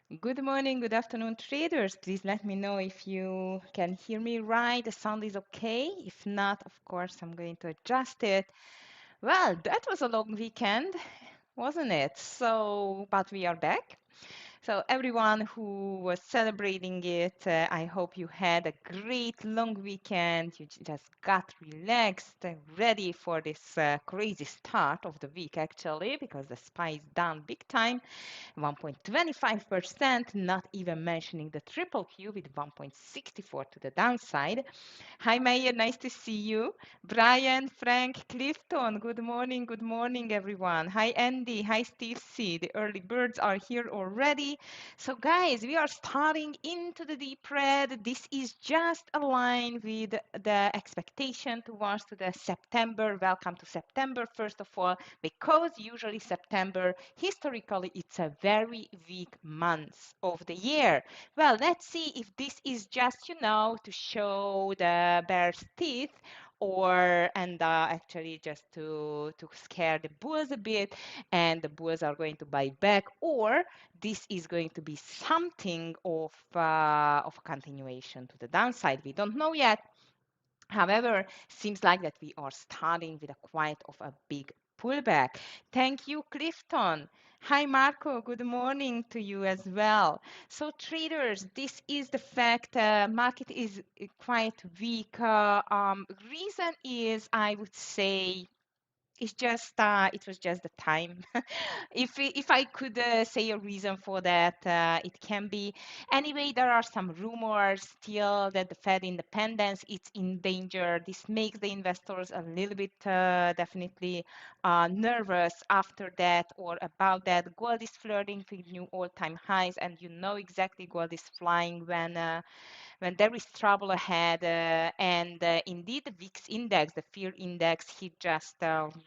Good morning, good afternoon, traders. Please let me know if you can hear me right. The sound is okay. If not, of course, I'm going to adjust it. Well, that was a long weekend, wasn't it? But we are back. So everyone who was celebrating it, I hope you had a great long weekend. You just got relaxed and ready for this crazy start of the week, actually, because the SPY is down big time. 1.25%, not even mentioning the triple Q with 1.64 to the downside. Hi, Mayer, nice to see you. Brian, Frank, Clifton, good morning, everyone. Hi, Andy, hi, Steve C. The early birds are here already. So, guys, we are starting into the deep red. This is just aligned with the expectation towards to the September. Welcome to September, first of all, because usually September, historically, it's a very weak month of the year. Well, let's see if this is just, to show the bear's teeth or and actually just to scare the bulls a bit and the bulls are going to buy back, or this is going to be something of a continuation to the downside. We don't know yet. However, seems like that we are starting with a quite of a big pullback. Thank you, Clifton. Hi, Marco. Good morning to you as well. So, traders, this is the fact. Market is quite weak. Reason is, I would say, it was just the time. If I could say a reason for that, it can be. Anyway, there are some rumors still that the Fed independence is in danger. This makes the investors a little bit definitely nervous after that or about that. Gold is flirting with new all-time highs, and you know exactly gold is flying when there is trouble ahead. And indeed, the VIX index, the fear index, hit just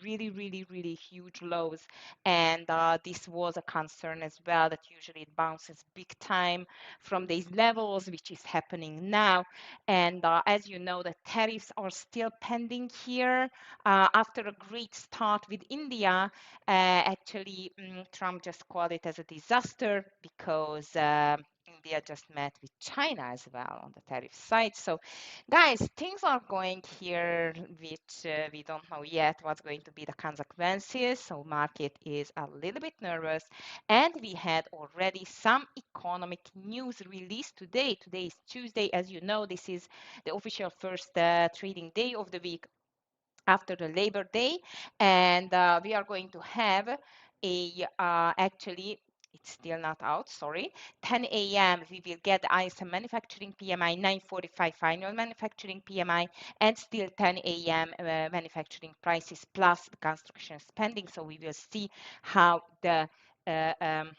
really, really, really huge lows. And this was a concern as well, that usually it bounces big time from these levels, which is happening now. And as you know, the tariffs are still pending here after a great start with India. Actually, Trump just called it as a disaster because India just met with China as well on the tariff side. So, guys, things are going here, which we don't know yet what's going to be the consequences. So, market is a little bit nervous, and we had already some economic news released today. Today is Tuesday, as you know. This is the official first trading day of the week after the Labor Day, and we are going to have a actually. It's still not out, sorry. 10 a.m. we will get the ISM manufacturing PMI, 9:45 final manufacturing PMI, and still 10 a.m. Manufacturing prices plus the construction spending. So we will see how the uh, um,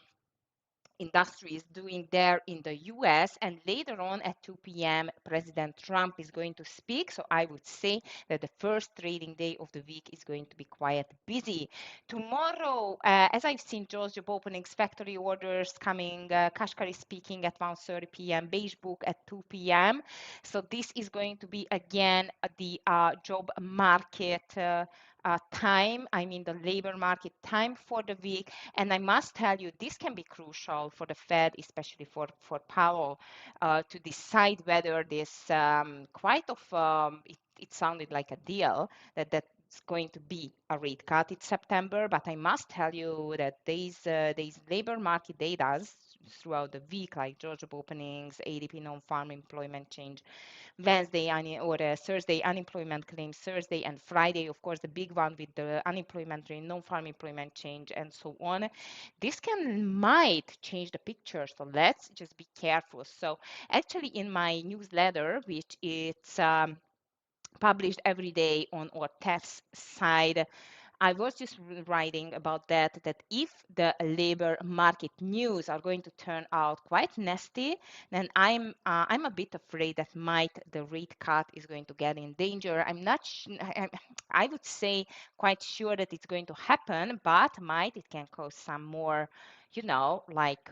industry is doing there in the US. And later on at 2 p.m., President Trump is going to speak. So I would say that the first trading day of the week is going to be quite busy. Tomorrow, as I've seen George job openings, factory orders coming, Kashkari speaking at 1:30 p.m., Beige Book at 2 p.m. So this is going to be again the job market time, I mean the labor market time for the week. And I must tell you, this can be crucial for the Fed, especially for Powell, to decide whether this it sounded like a deal that's going to be a rate cut in September. But I must tell you that these labor market data throughout the week, like job openings, ADP non-farm employment change, Wednesday or Thursday unemployment claims, Thursday and Friday, of course, the big one with the unemployment rate, non-farm employment change, and so on. This might change the picture, so let's just be careful. So actually, in my newsletter, which it's published every day on our TEFS side, I was just writing about that if the labor market news are going to turn out quite nasty, then I'm a bit afraid that might the rate cut is going to get in danger. I'm not I would say quite sure that it's going to happen, but might it can cause some more like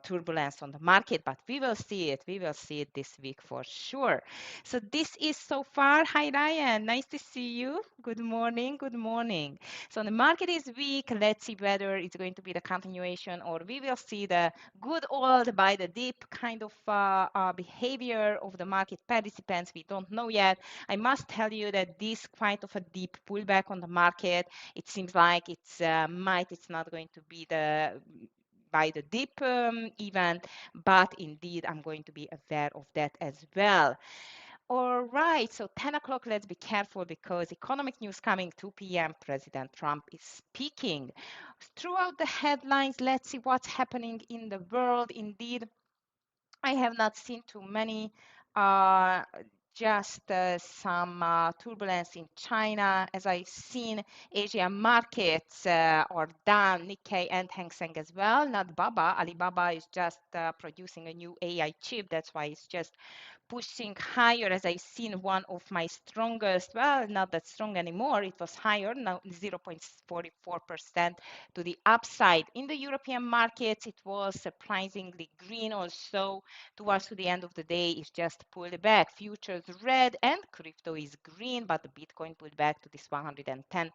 turbulence on the market, but we will see it. We will see it this week for sure. So this is so far. Hi, Ryan. Nice to see you. Good morning. Good morning. So the market is weak. Let's see whether it's going to be the continuation or we will see the good old buy the dip kind of behavior of the market participants. We don't know yet. I must tell you that this quite of a deep pullback on the market, it seems like it's not going to be the by the dip event, but indeed I'm going to be aware of that as well. All right, so 10 o'clock, let's be careful because economic news coming 2 p.m. President Trump is speaking. Throughout the headlines, let's see what's happening in the world. Indeed, I have not seen too many. Uh, just some turbulence in China. As I've seen, Asia markets are down, Nikkei and Hang Seng as well. Not Baba. Alibaba is just producing a new AI chip. That's why it's just pushing higher. As I've seen, one of my strongest, well, not that strong anymore. It was higher, now 0.44% to the upside. In the European markets, it was surprisingly green also. Towards the end of the day, it's just pulled back. Futures red and crypto is green, but the Bitcoin pulled back to this 110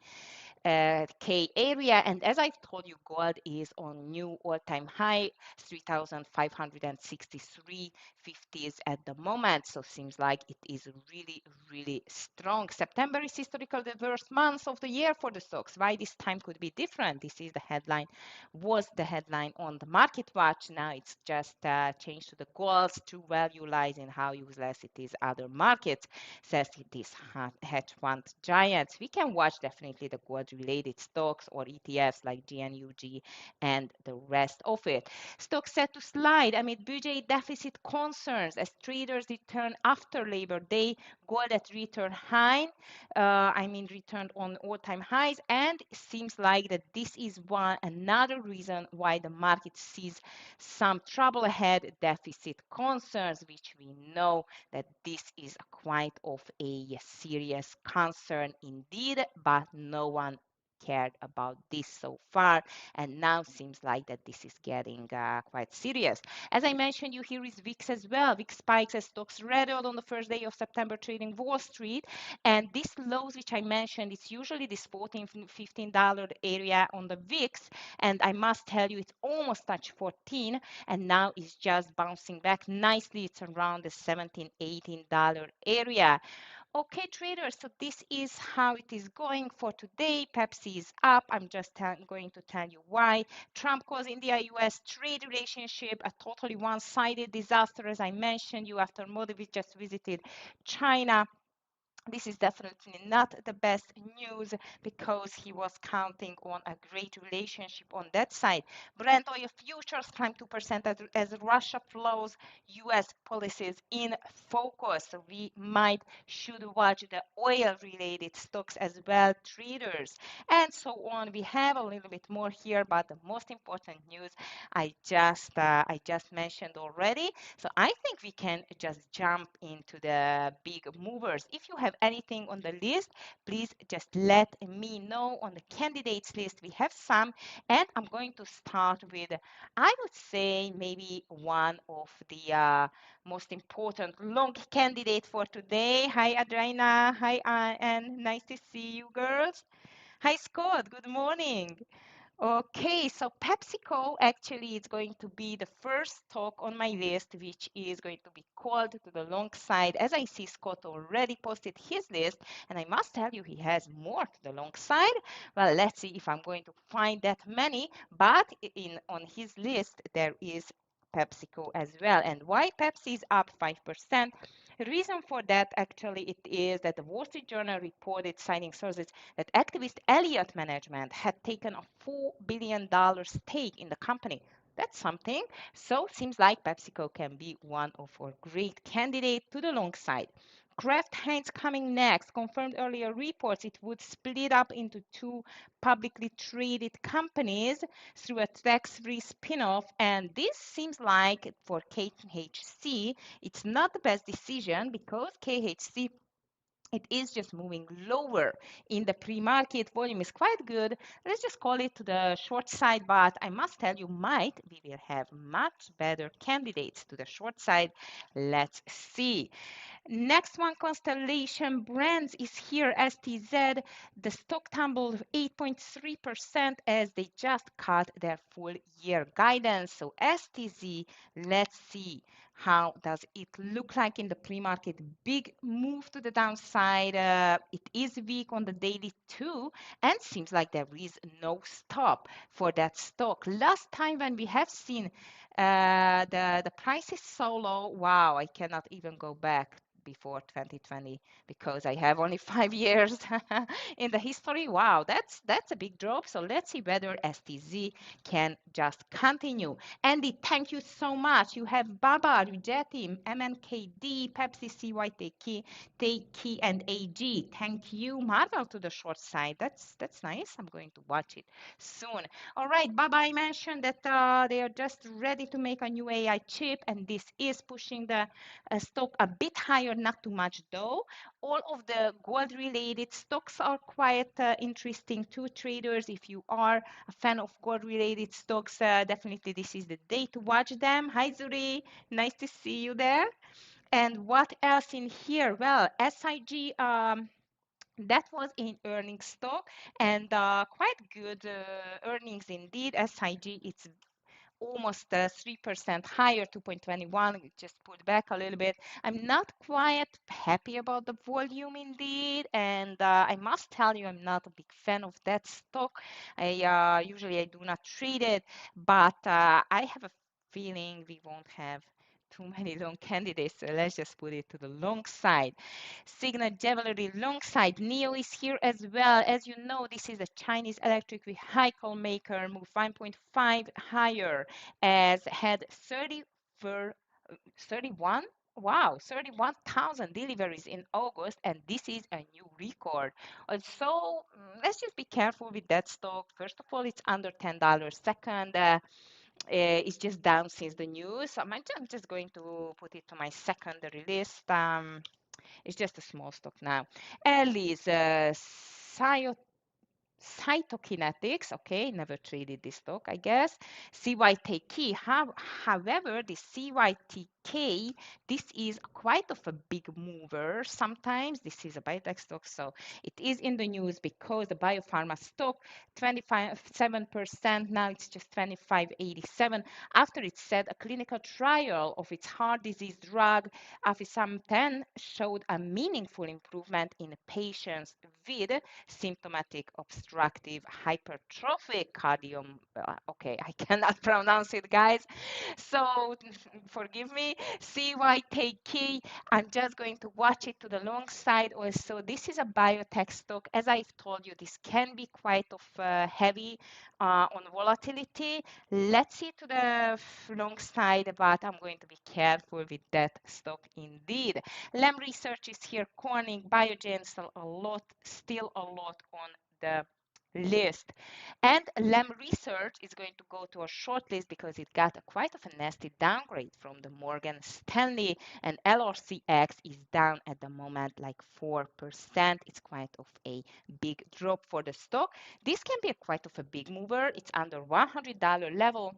K area. And as I've told you, gold is on new all-time high, 3,563.50s at the moment. So seems like it is really, really strong. September is historical the worst month of the year for the stocks. Why this time could be different? This is the headline, was the headline on the Market Watch. Now it's just changed to the goals. True value lies in how useless it is other markets, says this hedge fund giants. We can watch definitely the gold related stocks or ETFs like GNUG and the rest of it. Stocks set to slide amid budget deficit concerns as traders return after Labor Day. Gold at return high, returned on all-time highs, and it seems like that this is another reason why the market sees some trouble ahead, deficit concerns, which we know that this is quite of a serious concern indeed, but no one cared about this so far, and now seems like that this is getting quite serious. As I mentioned, you here is VIX as well. VIX spikes as stocks rallied on the first day of September trading Wall Street, and this lows which I mentioned, it's usually this $14, $15 area on the VIX, and I must tell you it's almost touched 14, and now it's just bouncing back nicely. It's around the $17, $18 area. Okay, traders, so this is how it is going for today. Pepsi is up. I'm just going to tell you why. Trump calls India-US trade relationship a totally one-sided disaster, as I mentioned you after Modi just visited China. This is definitely not the best news because he was counting on a great relationship on that side. Brent oil futures climbed 2% as Russia flows US policies in focus. So we should watch the oil related stocks as well, traders, and so on. We have a little bit more here, but the most important news I just mentioned already. So I think we can just jump into the big movers. If you have anything on the list, please just let me know. On the candidates list, we have some, and I'm going to start with, I would say, maybe one of the most important long candidate for today. Hi, Adriana. Hi, Anne. Nice to see you, girls. Hi, Scott. Good morning. Okay, so PepsiCo actually is going to be the first stock on my list, which is going to be called to the long side. As I see, Scott already posted his list, and I must tell you, he has more to the long side. Well, let's see if I'm going to find that many, but on his list, there is PepsiCo as well. And why Pepsi is up 5%? The reason for that actually it is that the Wall Street Journal reported, citing sources, that activist Elliott Management had taken a $4 billion stake in the company. That's something. So seems like PepsiCo can be one of our great candidates to the long side. Kraft Heinz coming next. Confirmed earlier reports it would split up into two publicly traded companies through a tax-free spin-off. And this seems like for KHC, it's not the best decision because KHC it is just moving lower in the pre-market. Volume is quite good. Let's just call it to the short side, but I must tell you, we will have much better candidates to the short side. Let's see. Next one, Constellation Brands is here, STZ. The stock tumbled 8.3% as they just cut their full year guidance. So STZ, let's see how does it look like in the pre-market. Big move to the downside. It is weak on the daily too, and seems like there is no stop for that stock. Last time when we have seen the price is so low, wow, I cannot even go back before 2020 because I have only 5 years in the history. Wow, that's a big drop. So let's see whether STZ can just continue. Andy, thank you so much. You have Baba, Rujeti, MNKD, Pepsi, CYTK, Teiki, and AG. Thank you. Marvel to the short side. That's nice. I'm going to watch it soon. All right, Baba, I mentioned that they are just ready to make a new AI chip, and this is pushing the stock a bit higher, not too much though. All of the gold-related stocks are quite interesting to traders. If you are a fan of gold-related stocks, definitely this is the day to watch them. Hi, Zuri. Nice to see you there. And what else in here? Well, SIG. That was in earnings stock and quite good earnings indeed. SIG, it's almost 3% higher, 2.21. We just pulled back a little bit. I'm not quite happy about the volume indeed, and I must tell you, I'm not a big fan of that stock. Usually I do not trade it, but I have a feeling we won't have too many long candidates, so let's just put it to the long side. Signet Jewelry long side. NEO is here as well. As you know, this is a Chinese electric vehicle maker, moved 5.5 higher as had 31. Wow, 31,000 deliveries in August, and this is a new record. So let's just be careful with that stock. First of all, it's under $10. Second, it's just down since the news. I'm just going to put it to my secondary list. It's just a small stock now. Ellie's cytokinetics, okay, never traded this stock, I guess. CYTK, however, the CYTK, this is quite of a big mover. Sometimes this is a biotech stock, so it is in the news because the biopharma stock 27%, now it's just 25.87 after it said a clinical trial of its heart disease drug afisam 10 showed a meaningful improvement in patients with symptomatic obstructive hypertrophic cardiom. Okay, I cannot pronounce it, guys. So forgive me. CYTK. I'm just going to watch it to the long side also. This is a biotech stock. As I've told you, this can be quite of heavy on volatility. Let's see to the long side, but I'm going to be careful with that stock indeed. Lem Research is here, Corning, Biogen, still a lot on the list. And Lem Research is going to go to a short list because it got quite of a nasty downgrade from the Morgan Stanley, and LRCX is down at the moment like 4%. It's quite of a big drop for the stock. This can be quite of a big mover. It's under $100 level.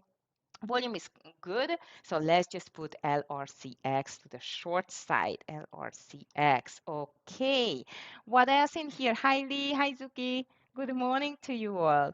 Volume is good, so let's just put LRCX to the short side. LRCX. Okay. What else in here? Hi Lee, hi Zuki. Good morning to you all.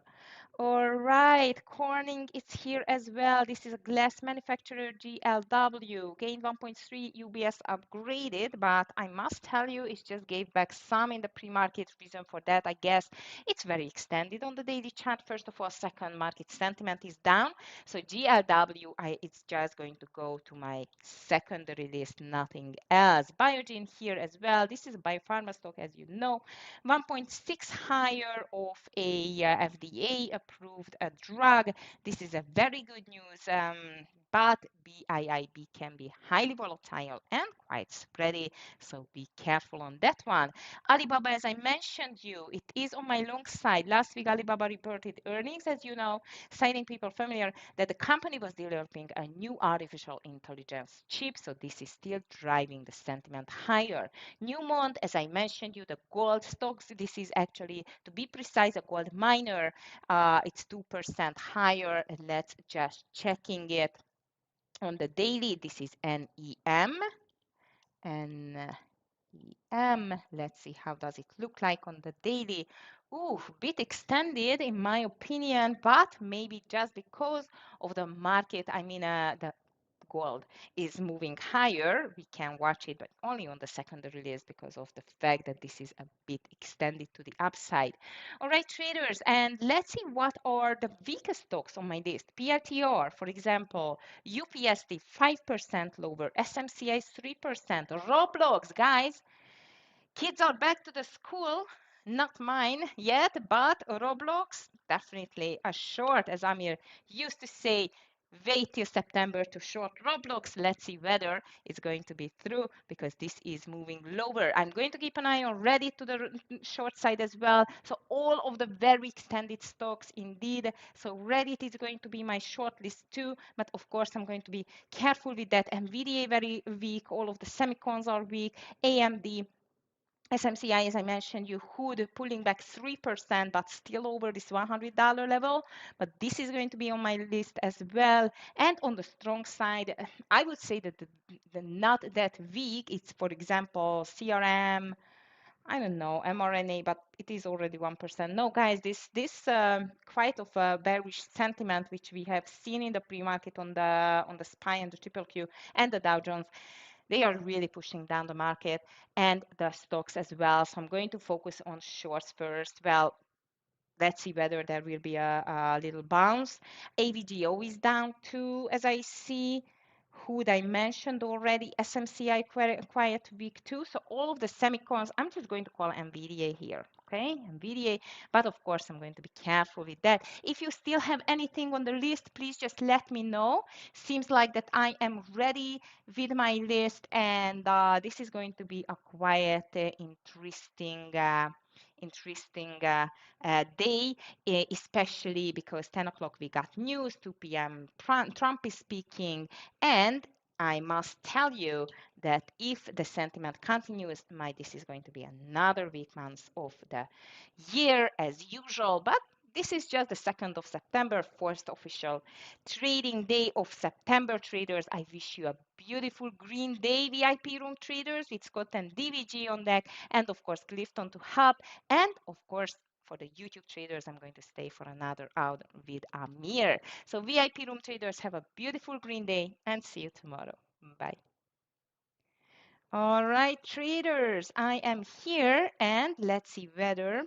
All right, Corning is here as well. This is a glass manufacturer, GLW. Gained 1.3, UBS upgraded, but I must tell you, it just gave back some in the pre-market. Reason for that, I guess, it's very extended on the daily chart. First of all, second, market sentiment is down. So GLW, it's just going to go to my secondary list, nothing else. Biogen here as well. This is a biopharma stock, as you know. 1.6 higher of a FDA approved drug. This is a very good news. but BIIB can be highly volatile and quite spready, so be careful on that one. Alibaba, as I mentioned you, it is on my long side. Last week, Alibaba reported earnings, as you know, citing people familiar that the company was developing a new artificial intelligence chip, so this is still driving the sentiment higher. Newmont, as I mentioned you, the gold stocks, this is actually, to be precise, a gold miner. It's 2% higher. Let's just checking it on the daily. This is NEM. And let's see, how does it look like on the daily? Ooh, bit extended in my opinion, but maybe just because of the market, the gold is moving higher, we can watch it, but only on the secondary list because of the fact that this is a bit extended to the upside. All right, traders, and let's see what are the weakest stocks on my list. PRTR, for example, UPSD 5% lower, SMCI 3%, Roblox, guys, kids are back to the school, not mine yet, but Roblox, definitely a short, as Amir used to say, wait till September to short Roblox. Let's see whether it's going to be true because this is moving lower. I'm going to keep an eye on Reddit to the short side as well. So all of the very extended stocks indeed. So Reddit is going to be my short list too, but of course I'm going to be careful with that. NVIDIA very weak, all of the semicons are weak, AMD, SMCI, as I mentioned, you could pulling back 3%, but still over this $100 level. But this is going to be on my list as well. And on the strong side, I would say that the not that weak, it's, for example, CRM, I don't know, mRNA, but it is already 1%. No, guys, this quite of a bearish sentiment, which we have seen in the pre-market on the SPY and the Triple Q and the Dow Jones, they are really pushing down the market and the stocks as well. So I'm going to focus on shorts first. Well, let's see whether there will be a little bounce. AVGO is down too, as I see. Hood I mentioned already. SMCI quiet week too. So all of the semicons, I'm just going to call NVIDIA here. Okay, NVIDIA, but of course I'm going to be careful with that. If you still have anything on the list, please just let me know. Seems like that I am ready with my list, and this is going to be a quiet, interesting day, especially because 10 o'clock we got news, 2 p.m. Trump is speaking, and I must tell you that if the sentiment continues, this is going to be another weak month of the year as usual. But this is just the 2nd of September, first official trading day of September, traders. I wish you a beautiful green day, VIP room traders, with Scott and DVG on deck, and of course, Clifton to help. And of course, for the YouTube traders, I'm going to stay for another hour with Amir. So VIP room traders, have a beautiful green day and see you tomorrow. Bye. All right, traders, I am here and let's see whether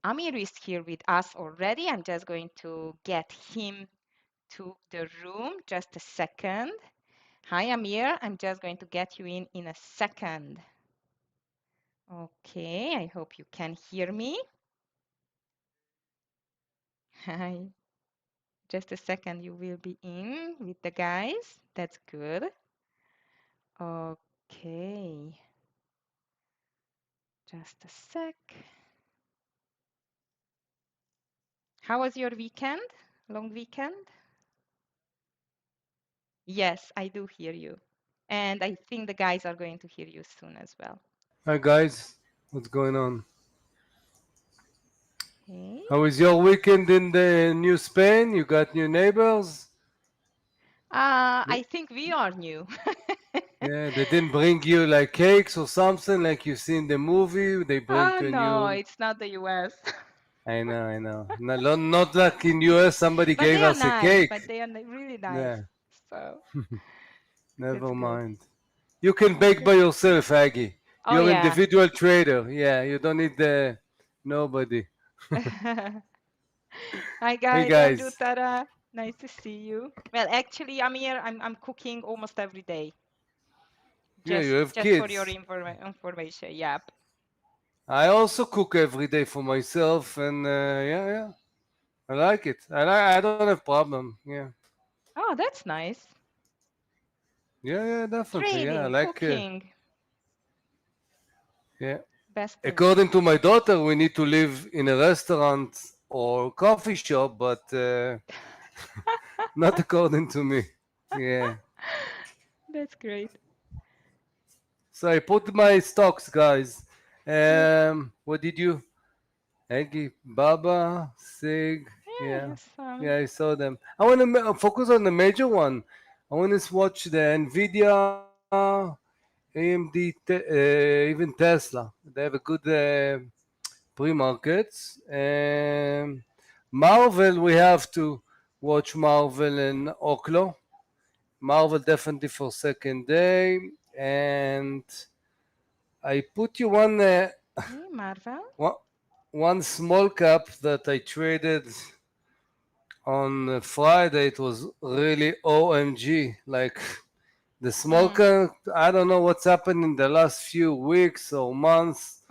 Amir is here with us already. I'm just going to get him to the room. Just a second. Hi, Amir. I'm just going to get you in a second. Okay, I hope you can hear me. Hi. Just a second, you will be in with the guys. That's good. Okay. Just a sec. How was your weekend? Long weekend? Yes, I do hear you. And I think the guys are going to hear you soon as well. Hi guys, what's going on? Okay. How was your weekend in the New Spain? You got new neighbors? I think we are new. Yeah, they didn't bring you like cakes or something like you see in the movie. They bring Oh, to no, you. it's not the US. I know, I know. Not like in US, somebody But gave they are us a nice, cake. but they are really nice. Yeah, So that's never good. mind. You can bake Okay. by yourself, Aggie. Oh, You're yeah. individual trader. Yeah, you don't need nobody. Hi, Hey guys. Andrew, guys. Tara. Nice to see you. Well, actually, Amir, I'm cooking almost every day. Yeah, you have Just for your kids. information. Yep. I also cook every day for myself, and yeah, yeah. I like it. I don't have problem. Yeah. Oh, that's nice. Yeah, yeah, definitely. Yeah, I Trading, like. cooking, Yeah. best things. According to my daughter, we need to live in a restaurant or coffee shop, but not according to me. Yeah. That's great. So I put my stocks, guys. Mm, What did you? Aggie, Baba, Sig. yeah, Yeah. yes, Yeah, I saw them. I want to focus on the major one. I want to watch the Nvidia, AMD, even Tesla. They have a good pre-markets. Marvel, we have to watch Marvel and Oklo. Marvel definitely for second day. And I put you okay, Marvel. one, one small cap that I traded on Friday. It was really OMG. Like the small Mm, cap, I don't know what's happened in the last few weeks or months,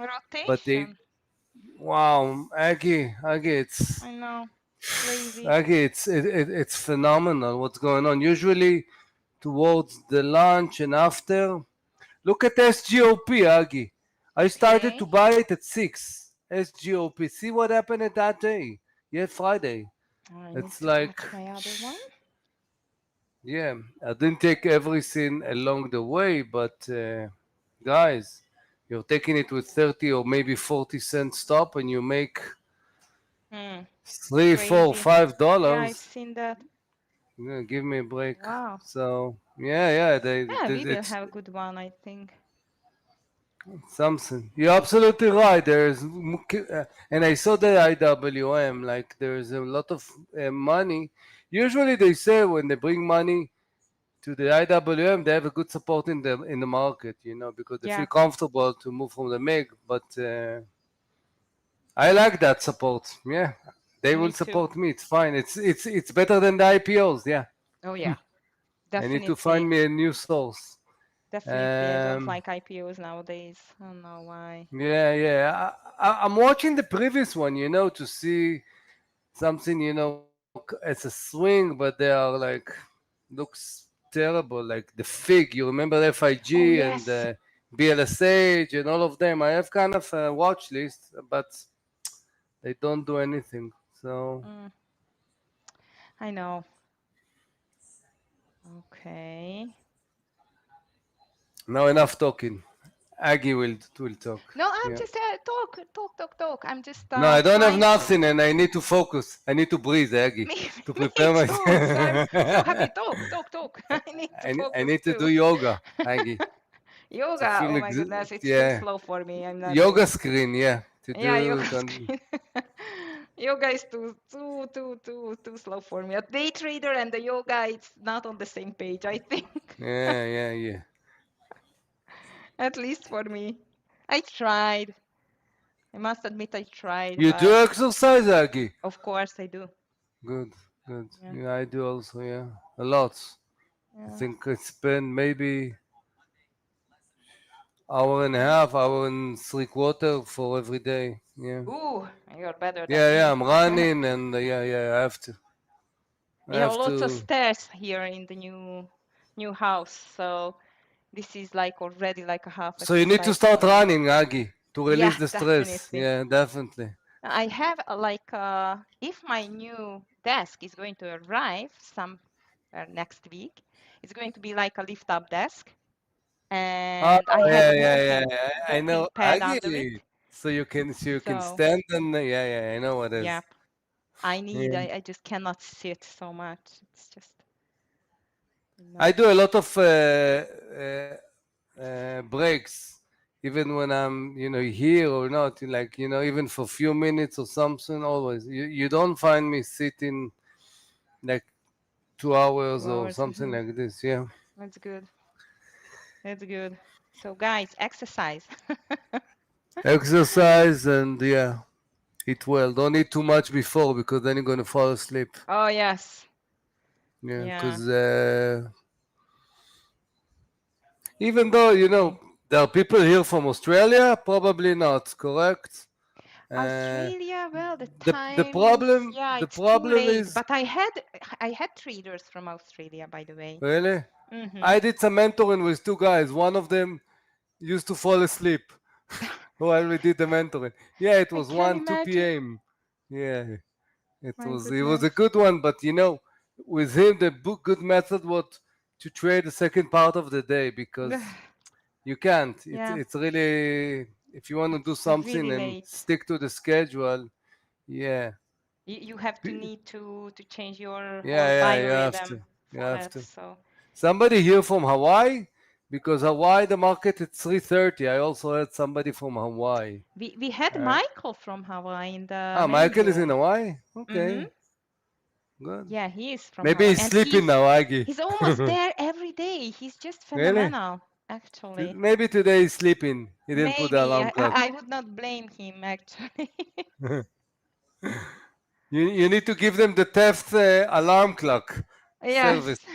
but they, rotation. wow, Aggie, it's I know. Crazy. Aggie, it's phenomenal what's going on. Usually towards the lunch and after, look at SGOP, Aggie. I started Okay. to buy it at 6. SGOP. See what happened at that day? Yeah, Friday. I need It's to like, watch my other one. yeah, I didn't take everything along the way, but guys, you're taking it with 30 or maybe 40 cent stop and you make Mm, three, four, crazy. five Yeah, I've dollars. seen that. Yeah, give me a break. Wow. So yeah, Yeah, we will it's have a good one, I think. something. You're absolutely right. And I saw the IWM. Like there's a lot of money. Usually they say when they bring money to the IWM, they have a good support in the market. Because they feel Yeah, comfortable to move from the MIG. But I like that support. Yeah, they me will too. support me. It's fine. It's better than the IPOs. Yeah, Oh, yeah, I need to find definitely. me a new source. Definitely, I don't Um, like IPOs nowadays. I don't know why. yeah. I'm watching the previous one, to see something, as a swing, but they are like looks terrible. Like the Fig, you remember Oh, FIG and yes. BLSH and all of them. I have kind of a watch list, but they don't do anything. So Mm, I know. Okay. now enough talking. Aggie will talk. No, I'm Yeah. just talk. I'm just No, I don't have trying to. nothing, and I need to focus. I need to breathe, Aggie, Me, to me prepare my. too. So I'm so happy. Talk. I need to I focus need to too. do yoga, Aggie, to Yoga. feel Oh my goodness, it's too yeah. slow for me. I'm not Yoga doing. screen, yeah, to Yeah, do. yoga screen. Yoga is too slow for me. A day trader and the yoga, it's not on the same page, I think. Yeah. At least for me. I tried. I must admit I tried, You do but exercise, Aggie? of course I do. Good, good. Yeah. Yeah, I do also. Yeah, a lot. I Yeah. think I spend maybe hour and a half, hour and three quarter for every day. Yeah, Ooh, you're better than yeah. me. I'm running, and yeah. I have to. I We have have lots of to. stairs here in the new house, so this is like already like a half So you need to exercise start for me. running, Aggie, to Yeah, release the stress. definitely. Yeah, definitely. I have like if my new desk is going to arrive somewhere next week, it's going to be like a lift up desk, Oh, and I have yeah, a yeah. I walking know, pad under it. Aggie. So you can So stand and yeah. I know what it is. yep, I need. Yeah. I just cannot sit so much. It's just I enough. do a lot of breaks, even when I'm, here or not. Like, even for a few minutes or something. Always, you don't find me sitting like 2 hours Two or hours. something like this. Yeah, That's good. That's good. So guys, exercise. exercise and yeah, eat well. Don't eat too much before because then you're gonna fall asleep. Oh yes. Yeah, Yeah. because even though Okay. there are people here from Australia, probably not. Correct? Uh, Australia, well, the the time is, problem yeah, the it's too problem late. is But I had traders from Australia, by the way. really. Mm-hmm. I did some mentoring with two guys. One of them used to fall asleep while we did the mentoring. Yeah, it I was can 1 2 imagine. p.m. Yeah, My it was a goodness. good one, but with him the good method was to trade the second part of the day because you can't. Yeah, It's really if you want to do it's something really and late. stick to the schedule. Yeah, You have to need to change your yeah, whole yeah. You have to. biorhythm You for have that. to. So Somebody here from Hawaii, because Hawaii the market it's 3:30. I also had somebody from Hawaii. we had Uh, Michael from Hawaii in the main Michael is in room. Hawaii. Mm-hmm. Okay, good. Yeah, he is from Maybe Hawaii, he's and sleeping he's now, Agi. he's almost there every day. He's just Really? phenomenal, actually. Maybe today he's sleeping. He didn't put the Maybe alarm I, clock. I I would not blame him, actually. You need to give them the theft alarm clock service. Yes.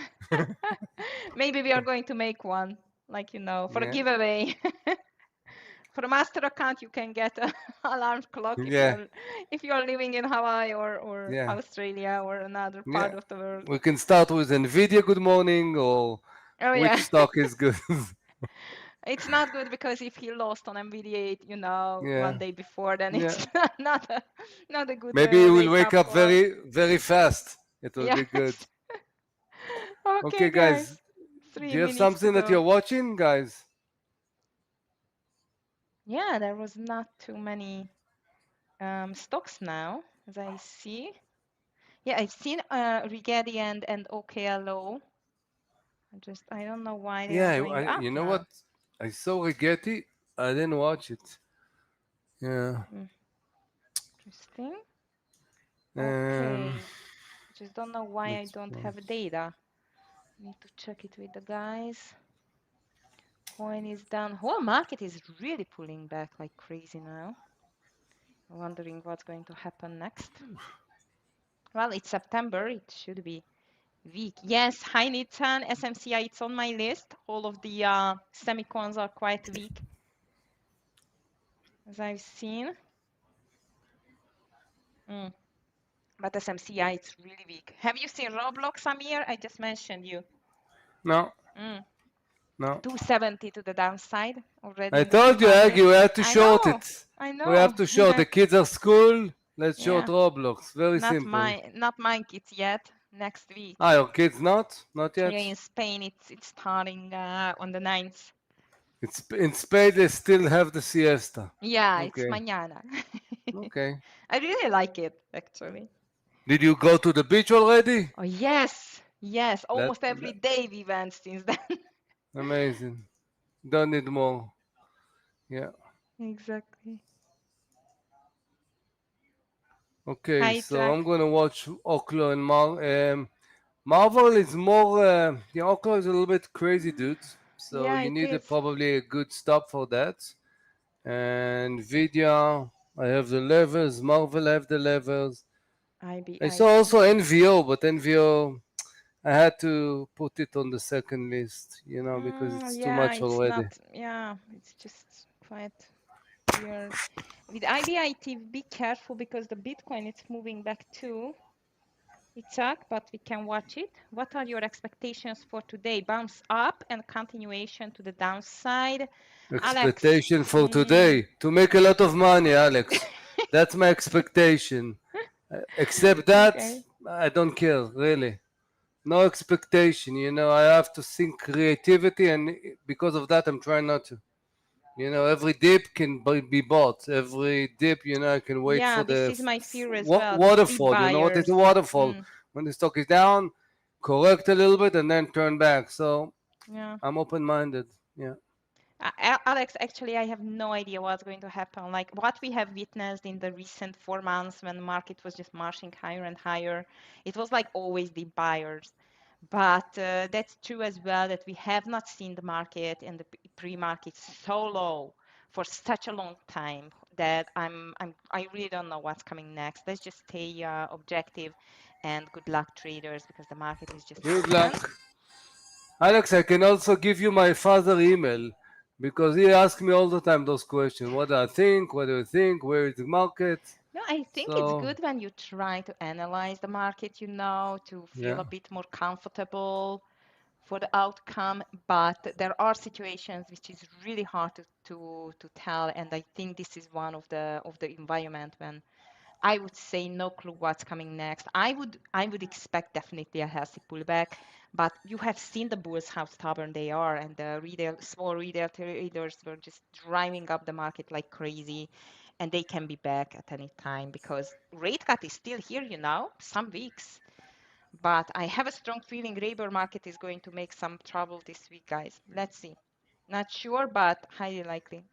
Maybe we are going to make one, like, for a Yeah, giveaway. For a master account, you can get a alarm clock if yeah, you are living in Hawaii or yeah, Australia or another part yeah. of the world. We can start with Nvidia. Good morning, or Oh which yeah. stock is good? It's not good because if he lost on MVD8, one Yeah, day before, then yeah. it's not a good Maybe you will wake wake up up call. very, very fast. It will be good. Yes. Okay, Okay, guys. guys. Three Do you have minutes to something that you're go. watching, guys? Yeah, there was not too many stocks now, as I see. Yeah, I've seen Rigetti and OKLO. I don't know why they are Yeah, going up you know what? now. I saw Rigetti. I didn't watch it. Yeah. Hmm, interesting. Um, Okay, just don't know why I let's don't watch. have data. Need to check it with the guys. Coin is down. Whole market is really pulling back like crazy now. Wondering what's going to happen next. Well, it's September. It should be weak. Yes, hi Nitan, SMCI, it's on my list. All of the semicons are quite weak, as I've seen. Mm. But SMCI, it's really weak. Have you seen Roblox, Amir? I just mentioned you. No, Mm. no. 270 to the downside already I in the told you, pre-market. Aggie, we have to I short know, it. I We have know. to short. The kids are school. Let's short Yeah, Roblox. Very not simple. mine kids yet. Next week. Your kids not? Not Yeah, yet? in Spain, it's starting on the 9th. It's in Spain. They still have the siesta. Yeah, it's Okay. mañana. Okay. I really like it, actually. Did you go to the beach already? Oh, yes, yes. That, Almost every that day we went since then. amazing. Don't need more. Yeah. Exactly. Okay, Hi, so Track. I'm gonna watch Oklo and Marvel is more. Yeah, Oklo is a little bit crazy, dude. So Yeah, you it need is. probably a good stop for that. And Nvidia, I have the levels. Marvel have the levels. I saw also IBIT. NVO, but NVO I had to put it on the second list, because it's too Yeah, much it's already. not. Yeah, it's just quite weird. With IBIT, be careful because the Bitcoin it's moving back too. It's up, but we can watch it. What are your expectations for today? Bounce up and continuation to the downside. Alex. Expectation for today to make a lot of money, Alex. That's my expectation. Except that, Okay. I don't care really. No expectation. I have to think creativity, and because of that, I'm trying not to. Every dip can be bought. Every dip, I can wait Yeah, for this the is my fear as well. The dip waterfall. You know what is a buyers. waterfall? Mm, When the stock is down, correct a little bit and then turn back. So yeah. I'm open-minded. Yeah. Alex, actually, I have no idea what's going to happen. Like what we have witnessed in the recent 4 months when the market was just marching higher and higher, it was like always the buyers. But that's true as well that we have not seen the market and the pre-market so low for such a long time that I really don't know what's coming next. Let's just stay objective and good luck traders because the market is just Good open. luck. Alex, I can also give you my father email. because he asks me all the time those questions. What do I think? What do you think? Where is the market? No, I think it's So good when you try to analyze the market, to feel yeah, a bit more comfortable for the outcome. But there are situations which is really hard to tell, and I think this is one of the environment when I would say no clue what's coming next. I would expect definitely a healthy pullback, but you have seen the bulls how stubborn they are, and the small retail traders were just driving up the market like crazy, and they can be back at any time because rate cut is still here, some weeks. But I have a strong feeling labor market is going to make some trouble this week, guys. Let's see. Not sure, but highly likely.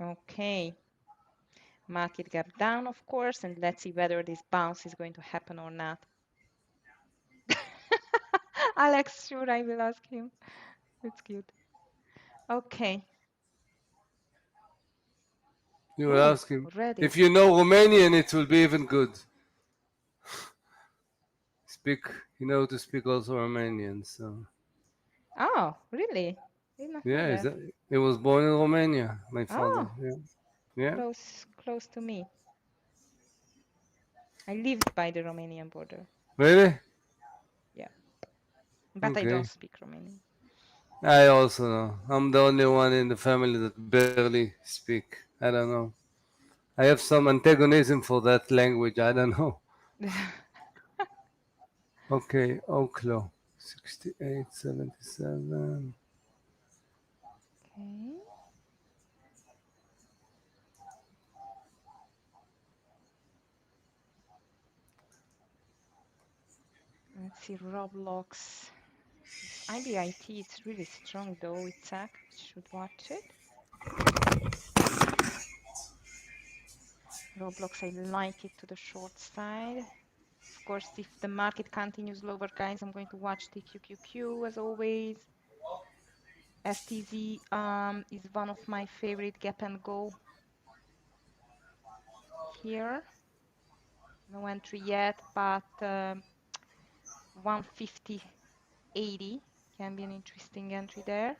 Okay. Market gap down, of course, and let's see whether this bounce is going to happen or not. Alex, sure, I will ask him. It's cute. Okay. you will Ooh, ask him. already. If you know Romanian, it will be even good. Speak, to speak also Romanian. So Oh, really? Did not know yeah, that. he was born in Romania. My father. Oh, Yeah, yeah. close to me. I lived by the Romanian border. Really? Yeah, but I don't Okay. speak Romanian. I also know. I'm the only one in the family that barely speak. I don't know. I have some antagonism for that language. I don't know. Okay, Oklo. 68, 77. Okay, let's see Roblox. This IBIT, it's really strong though. It's we should watch it. Roblox, I like it to the short side. Of course, if the market continues lower, guys, I'm going to watch the QQQ as always. STZ is one of my favorite gap and go here. No entry yet, but 150.80 can be an interesting entry there.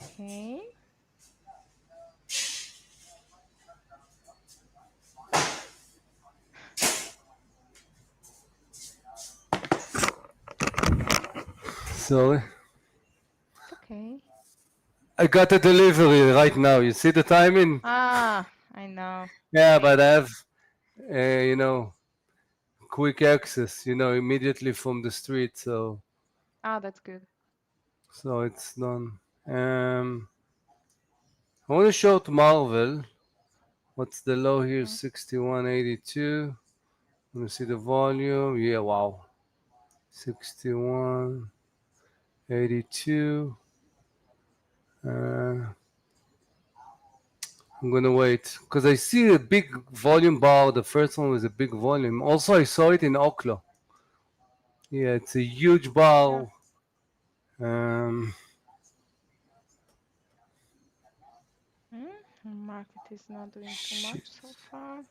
Okay. Sorry. It's okay. I got a delivery right now. You see the timing? Ah, I know. Yeah, Okay. but I have, uh, you know, quick access, immediately from the street. Ah, that's good. So it's done. I want to short Marvel. What's the low here? Mm. 61.82. Want to see the volume? Yeah, wow. 61.82. Uh, I'm gonna wait because I see a big volume bar. The first one was a big volume. Also, I saw it in Oklo. Yeah, it's a huge Yeah. bar. Um, Market is not doing too much shit. so far.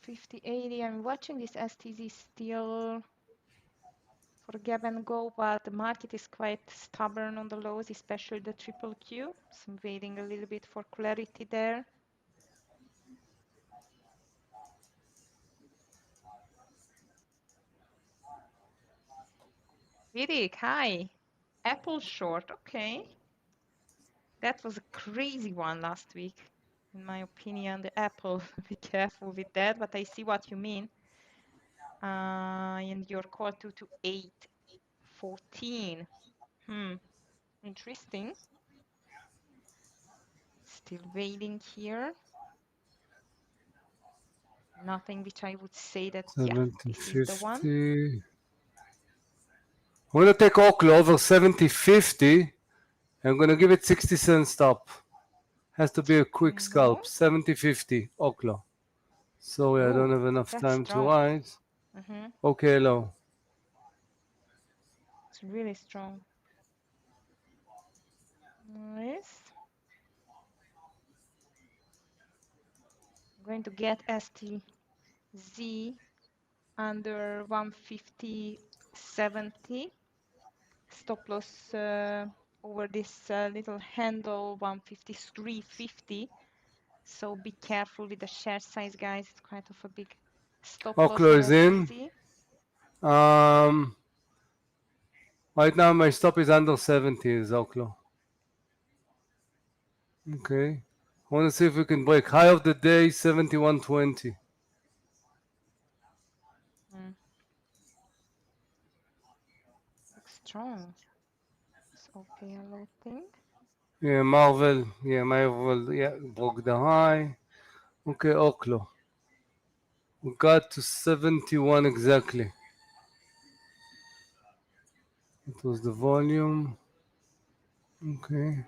50.80. I'm watching this STZ still for gap and go, but the market is quite stubborn on the lows, especially the triple Q. So I'm waiting a little bit for clarity there. Vidik, hi. Apple short, okay. That was a crazy one last week. In my opinion, the Apple, be careful with that, but I see what you mean. And your call 2 to 8.14. Interesting. Still waiting here. Nothing which I would say that, yeah, 70, this is the one. 50. I'm gonna take Oklo over 70.50. I'm gonna give it 60 cents stop. Has to be a quick Bingo. scalp. 70.50 Oklo. Sorry, I Oh, don't have enough that's time to strong. write. Mm-hmm. Okay, low. It's really strong. Nice. I'm going to get STZ under 150.70. Stop loss over this little handle 153.50. So be careful with the share size, guys. It's quite of a big stop loss Oklo on is in. STZ. Right now my stop is under 70 is Oklo. Okay. I want to see if we can break. High of the day, 71.20. Mm. Looks strong. It's okay, a low thing. Yeah, Marvel, yeah, broke the high. Okay, Oklo. We got to 71 exactly. It was the volume. Okay.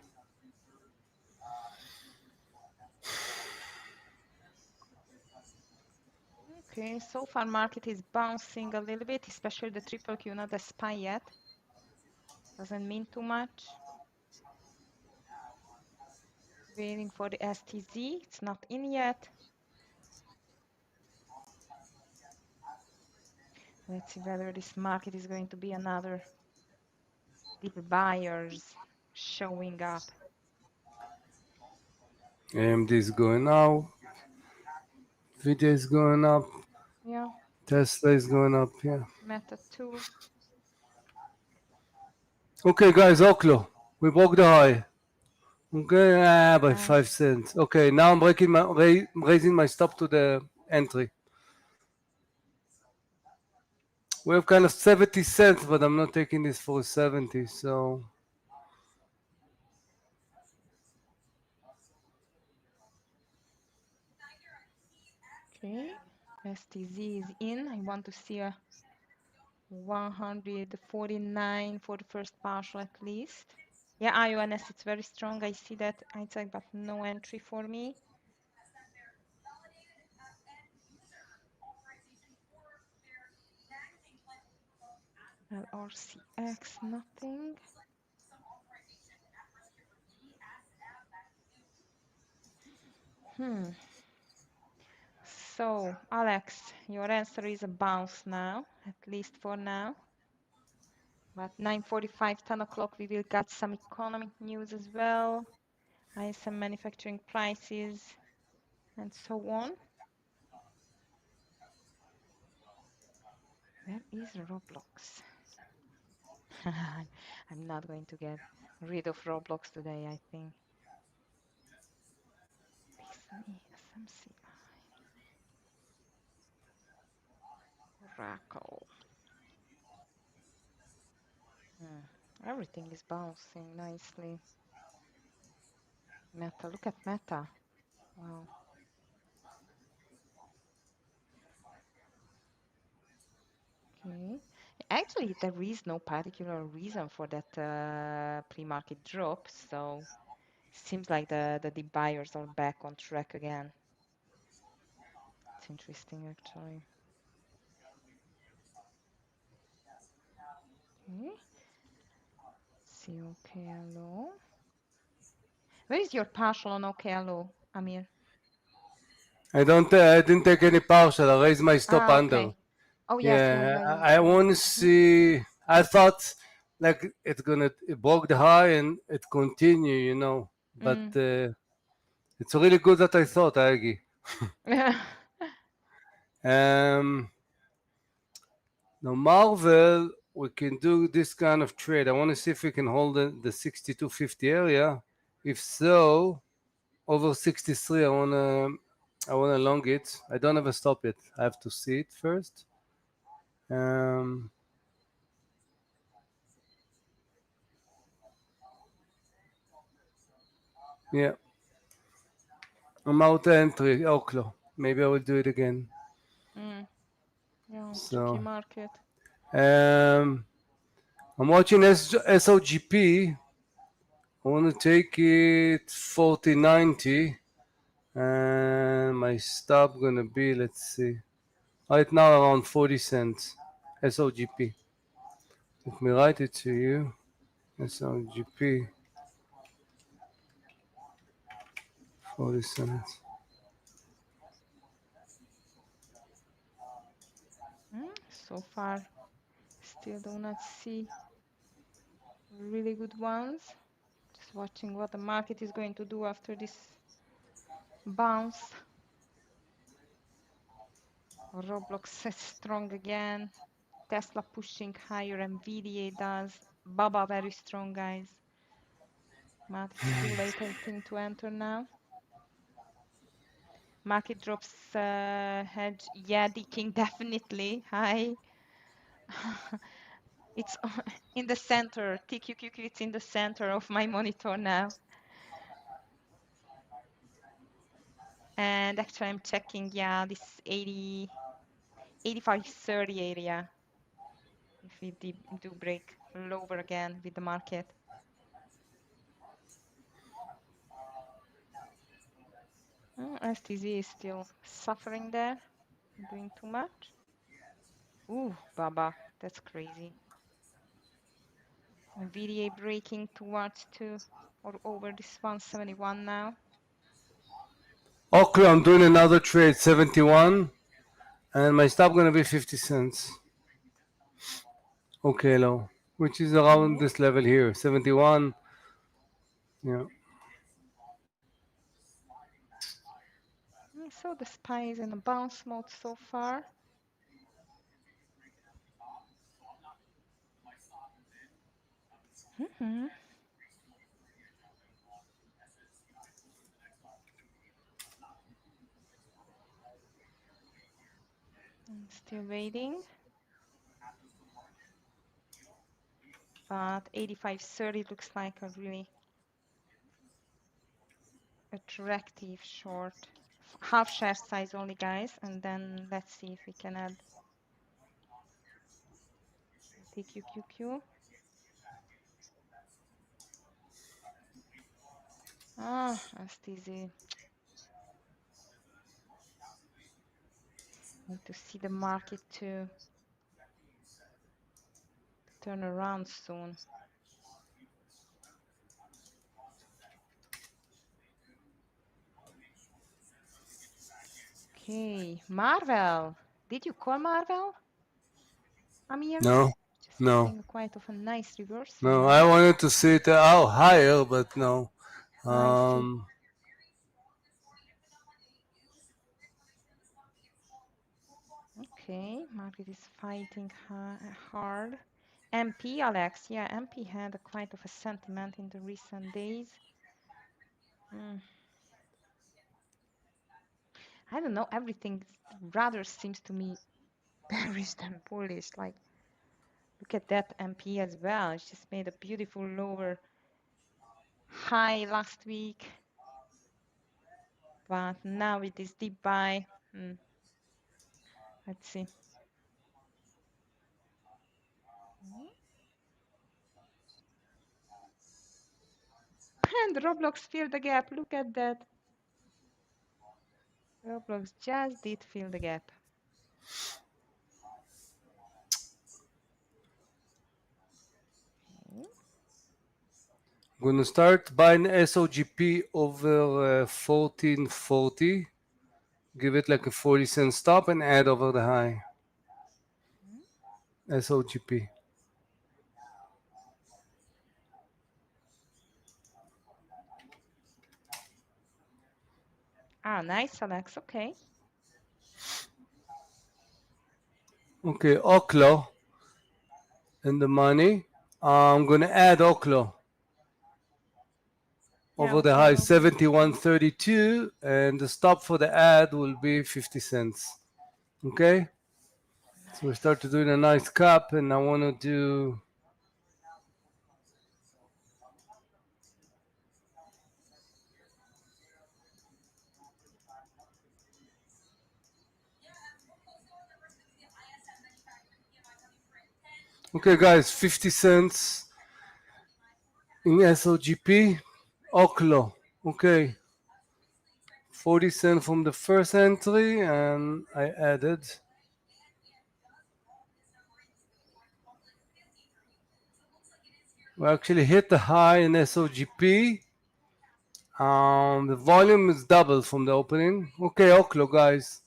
Okay, so far market is bouncing a little bit, especially the triple Q, not the SPY yet. Doesn't mean too much. Waiting for the STZ. It's not in yet. Let's see whether this market is going to be another deep buyers showing up. AMD is going up. Nvidia is going up. Yeah, Tesla is going up. Yeah. Meta too. Okay, guys, Oklo. We broke the high. Okay, by 5 Nice. cents. Okay, now I'm raising my stop to the entry. We have kind of 70 cents, but I'm not taking this for 70, so Okay, STZ is in. I want to see a 149 for the first partial at least. Yeah, IONS, it's very strong. I see that outside, but no entry for me. LRCX, nothing. So, Alex, your answer is a bounce now, at least for now. But 9:45, 10 o'clock, we will get some economic news as well. ISM manufacturing prices and so on. Where is Roblox? I'm not going to get rid of Roblox today, I think. Disney, SMCI, Oracle. Everything is bouncing nicely. Meta, look at Meta. Wow. Okay. Actually, there is no particular reason for that pre-market drop, so seems like the deep buyers are back on track again. It's interesting, actually. Okay. See OKLO. Where is your partial on OKLO, Amir? I didn't take any partial. I raised my stop Ah, under. okay. Oh, yes, yeah, Yeah, yeah, yeah. I want to see. I thought like it broke the high and it continue, but Mm. it's really good that I thought, Agi. Yeah. Now Marvel, we can do this kind of trade. I want to see if we can hold the 62.50 area. If so, over 63, I wanna long it. I don't have a stop it. I have to see it first. Yeah, I'm out entry. Oklo. Maybe I will do it again. Yeah, tricky So, market. I'm watching SOGP. I want to take it 40.90, and my stop gonna be, let's see, right now around 40 cents. SOGP. Let me write it to you. SOGP, 40 cents. So far, still do not see really good ones. Just watching what the market is going to do after this bounce. Roblox is strong again. Tesla pushing higher, Nvidia does. Baba very strong, guys. But it's too late, I think, to enter now. Market drops hedge. Yeah, the king definitely. Hi. It's in the center. TQQQ, it's in the center of my monitor now. And actually, I'm checking, yeah, this 85.30 area. If we do break lower again with the market. STZ is still suffering there, doing too much. Ooh, Baba, that's crazy. VDA breaking towards to or over this 171 now. Okay, I'm doing another trade, 71, and my stop gonna be 50 cents. Okay, low, which is around this level here, 71. Yeah. So the SPY is in a bounce mode so far. Still waiting. But 85.30 looks like a really attractive short. Half share size only, guys. And then let's see if we can add TQQQ. STZ. Need to see the market to turn around soon. Okay, Marvel. Did you call Marvel, Amir? No, Just no, having quite of a nice reversal no. I now. wanted to see it out higher, but no. I see. Um, Okay, market is fighting hard. MP, Alex. Yeah, MP had a quite of a sentiment in the recent days. I don't know, everything rather seems to me bearish than bullish. Like, look at that MP as well. It's just made a beautiful lower high last week. But now with this deep buy, let's see. And Roblox filled the gap. Look at that. Roblox just did fill the gap. Okay. I'm gonna start buying SOGP over 1440. Give it like a 40-cent stop and add over the high. SOGP. Nice, Alex. Okay. Okay, Oklo in the money. I'm gonna add Oklo Yeah, over the okay, high will be. 71.32, and the stop for the ad will be 50 cents. Okay, so we start to doing a nice cap, and I want to do. Okay, guys, 50 cents in SOGP. Oklo. Okay, 40 cents from the first entry, and I added. We actually hit the high in SOGP. The volume is double from the opening. Okay, Oklo, guys.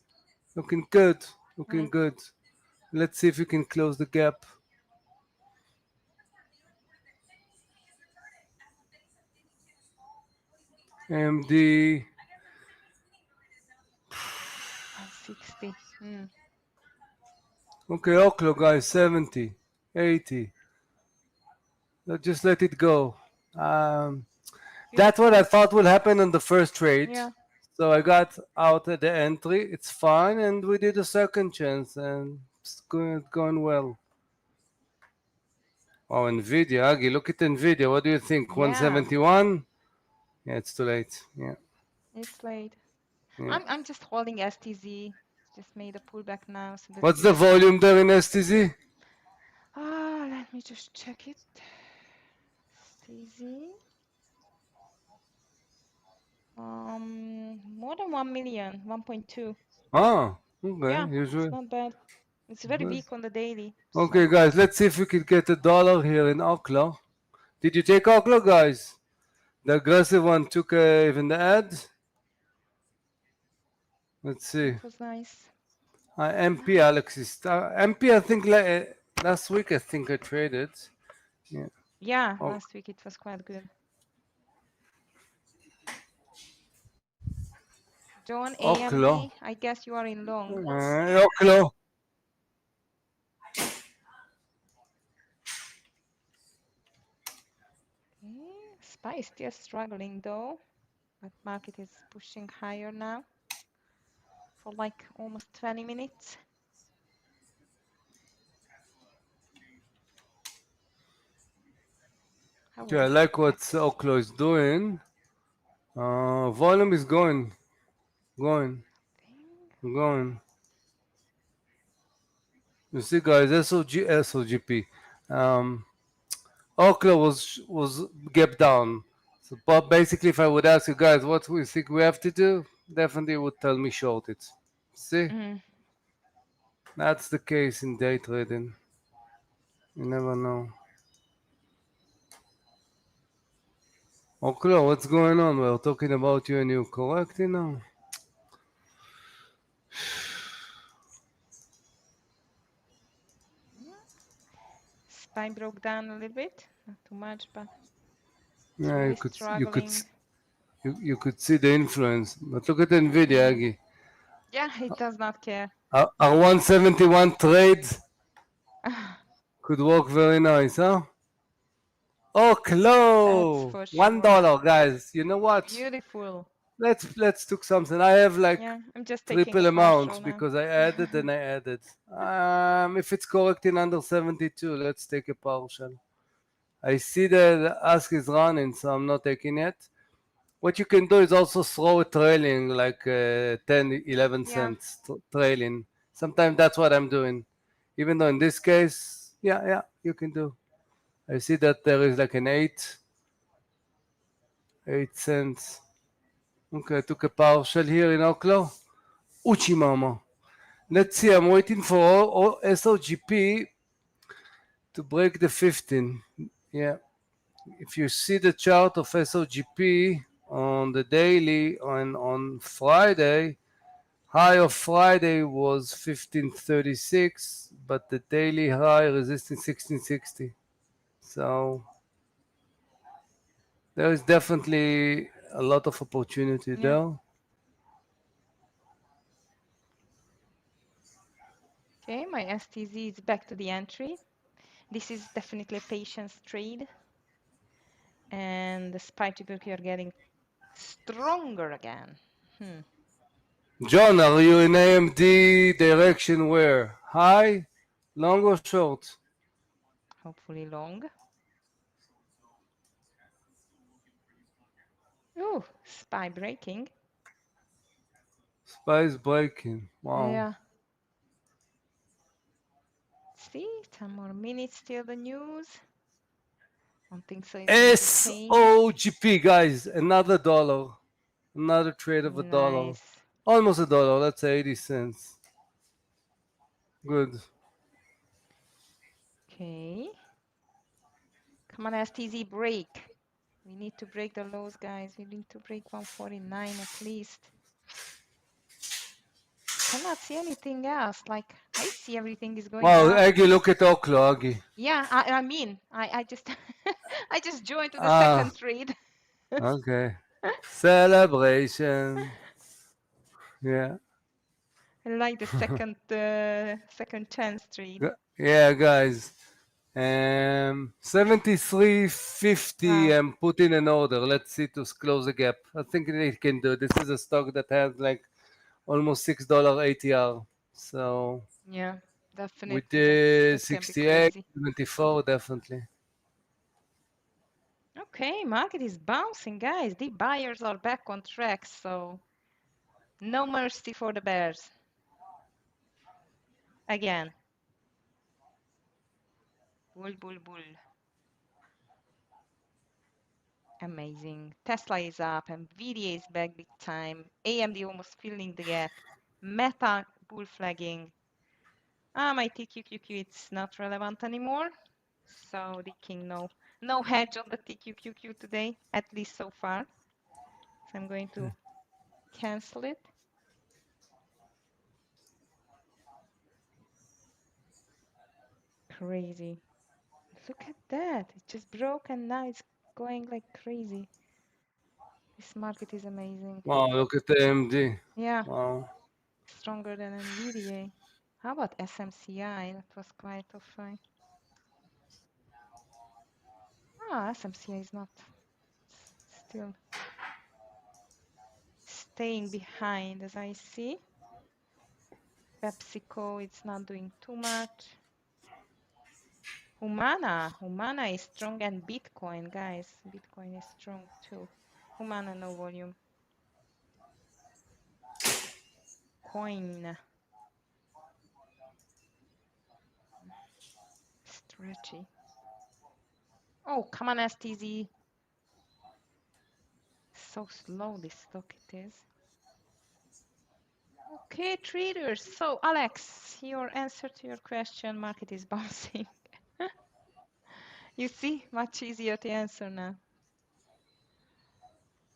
Looking good. Looking Mm. good. Let's see if we can close the gap. AMD. 160. Mm. Okay, Oklo, guys. 70, 80. Just let it go. Um, that's what I Beautiful. thought would happen on the first trade. Yeah. So I got out at the entry. It's fine, and we did a second chance, and it's going well. Oh, Nvidia, Agi, look at Nvidia. What do you think? Yeah. 171? Yeah, it's too late. Yeah, It's late. yeah. I'm just holding STZ. Just made a pullback now, so that's What's the good. volume there in STZ? Let me just check it. STZ. More than 1 million, 1.2. Ah, okay, Yeah, it's usually. not bad. It's very weak on the daily, Okay, so guys, let's see if we can get $1 here in Oklo. Did you take Oklo, guys? The aggressive one took even the ad. Let's see. that was nice. MP, Alexis. MP, I think last week I think I traded. Yeah. Yeah, Ok- last week it was quite good. John, Oklo. AMD, I guess you are in long. Oklo. Okay. SPY is still struggling though, but market is pushing higher now for like almost 20 minutes. How Okay, I was like what TEFS? Oklo is doing. Volume is Thing. going. You see, guys, SOGP. Um, Oklo was gap down. So, but basically, if I would ask you guys what we think we have to do, definitely would tell me short it. See, Mm. that's the case in day trading. You never know. Oklo, what's going on? We're talking about you and you correct, you know? SPY broke down a little bit, not too much, but it's Yeah, really struggling. you could see the influence. But look at Nvidia, Mm. Agi. Yeah, it does not care. Our 171 trade could work very nice, huh? That's Oklo, for one sure. dollar, guys. You know what? Beautiful. Let's do something. I have like Yeah, I'm just taking a triple partial amount now. because I added and I added. If it's correct in under 72, let's take a partial. I see the ask is running, so I'm not taking it. What you can do is also throw a trailing like 10, 11 Yeah, cents trailing. Sometimes that's what I'm doing. Even though in this case, yeah, you can do. I see that there is like an 8 cents. Okay, I took a partial here in Oklo. Uchi mama. Let's see, I'm waiting for SOGP to break the 15. Yeah. If you see the chart of SOGP on the daily on Friday, high of Friday was 1536, but the daily high resisting 1660. So there is definitely a lot of opportunity yeah. there. Okay, my STZ is back to the entry. This is definitely a patience trade. And the SPY typically are getting stronger again. John, are you in AMD direction where? High, long or short? Hopefully long. Oh, SPY breaking. Spy is breaking. Wow. Yeah. See, 10 more minutes till the news. Don't think so it's going to change. SOGP, guys, another dollar. Another trade of $1. Nice. Almost $1. Let's say 80 cents. Good. Okay. Come on, STZ, break. We need to break the lows, guys. We need to break 149 at least. Cannot see anything else. Like, I see everything is going Wow, up. Agi, look at Oklo, Agi. Yeah, I just I just joined to the Ah, second trade. okay. Celebration. Yeah. I like the second chance trade. Yeah, guys. 73.50 Wow. and put in an order. Let's see to close the gap. I think it can do. This is a stock that has like almost $6 ATR. So Yeah, with definitely. the That can be 68, crazy. 74, definitely. Okay, market is bouncing, guys. The buyers are back on track, so no mercy for the bears. Again, bull, bull, bull. Amazing. Tesla is up, Nvidia is back big time. AMD almost filling the gap. Meta bull flagging. My TQQQ, it's not relevant anymore. So the king, no hedge on the TQQQ today, at least so far. So I'm going to cancel it. Crazy. Look at that. It just broke and now it's going like crazy. This market is amazing. Wow, look at the AMD. Yeah, Wow. stronger than Nvidia. How about SMCI? That was quite of a... SMCI is not still staying behind as I see. PepsiCo, it's not doing too much. Humana is strong, and Bitcoin, guys. Bitcoin is strong too. Humana, no volume. Coin. Stretchy. Oh, come on, STZ. So slow this stock it is. Okay, traders. So, Alex, your answer to your question, market is bouncing. You see, much easier to answer now.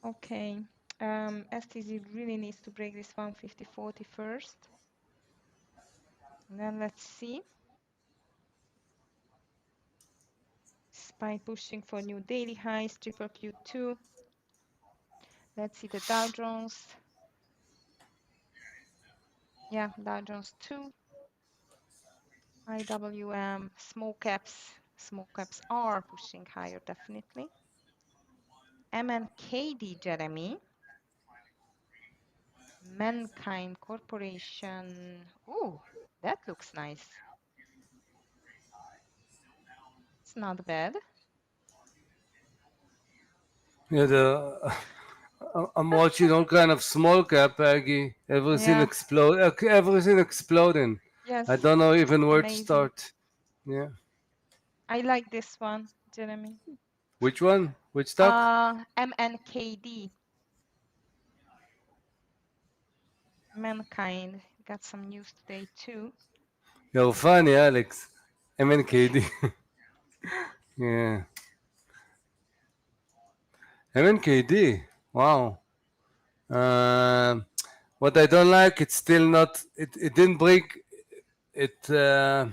Okay. STZ really needs to break this 150.40 first. And then let's see. SPY pushing for new daily highs, triple Q2. Let's see the Dow Jones. Yeah, Dow Jones 2. IWM, small caps. Small caps are pushing higher, definitely. MNKD, Jeremy. Mankind Corporation. Ooh, that looks nice. It's not bad. Yeah, I'm watching all kind of small cap, Aggie. Yeah, Everything exploding. yes, I don't know even where to amazing. start. Yeah. I like this one, Jeremy. Which one? Which stock? MNKD, Mankind. Got some news today too. You're funny, Alex. MNKD. Yeah. MNKD. Wow. Um, what I don't like, it's still not. It didn't break. It. I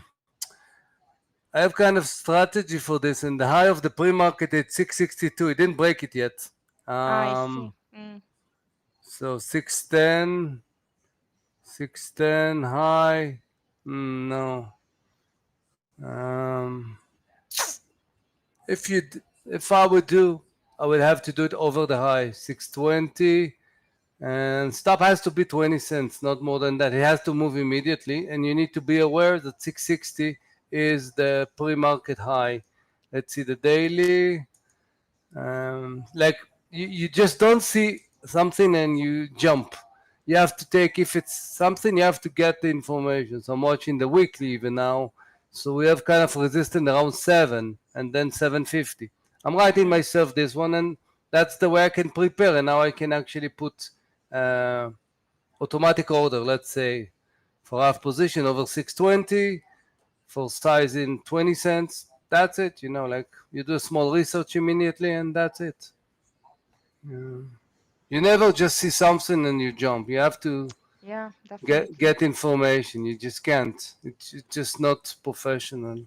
have kind of strategy for this, and the high of the pre-market at 662. It didn't break it yet. I see. So 610 high. No. Um, if you, if I would do, I would have to do it over the high 620, and stop has to be 20 cents, not more than that. It has to move immediately, and you need to be aware that 660 is the pre-market high. Let's see the daily. Like you just don't see something and you jump. You have to take, if it's something, you have to get the information. So I'm watching the weekly even now. So we have kind of resistance around 7 and then 750. I'm writing myself this one, and that's the way I can prepare. And now I can actually put uh, automatic order, let's say, for half position over 620 for size in 20 cents. that's it. Like you do small research immediately, and that's it. Yeah. You never just see something and you jump. You have to Yeah, get definitely. get information. You just can't. It's just not professional.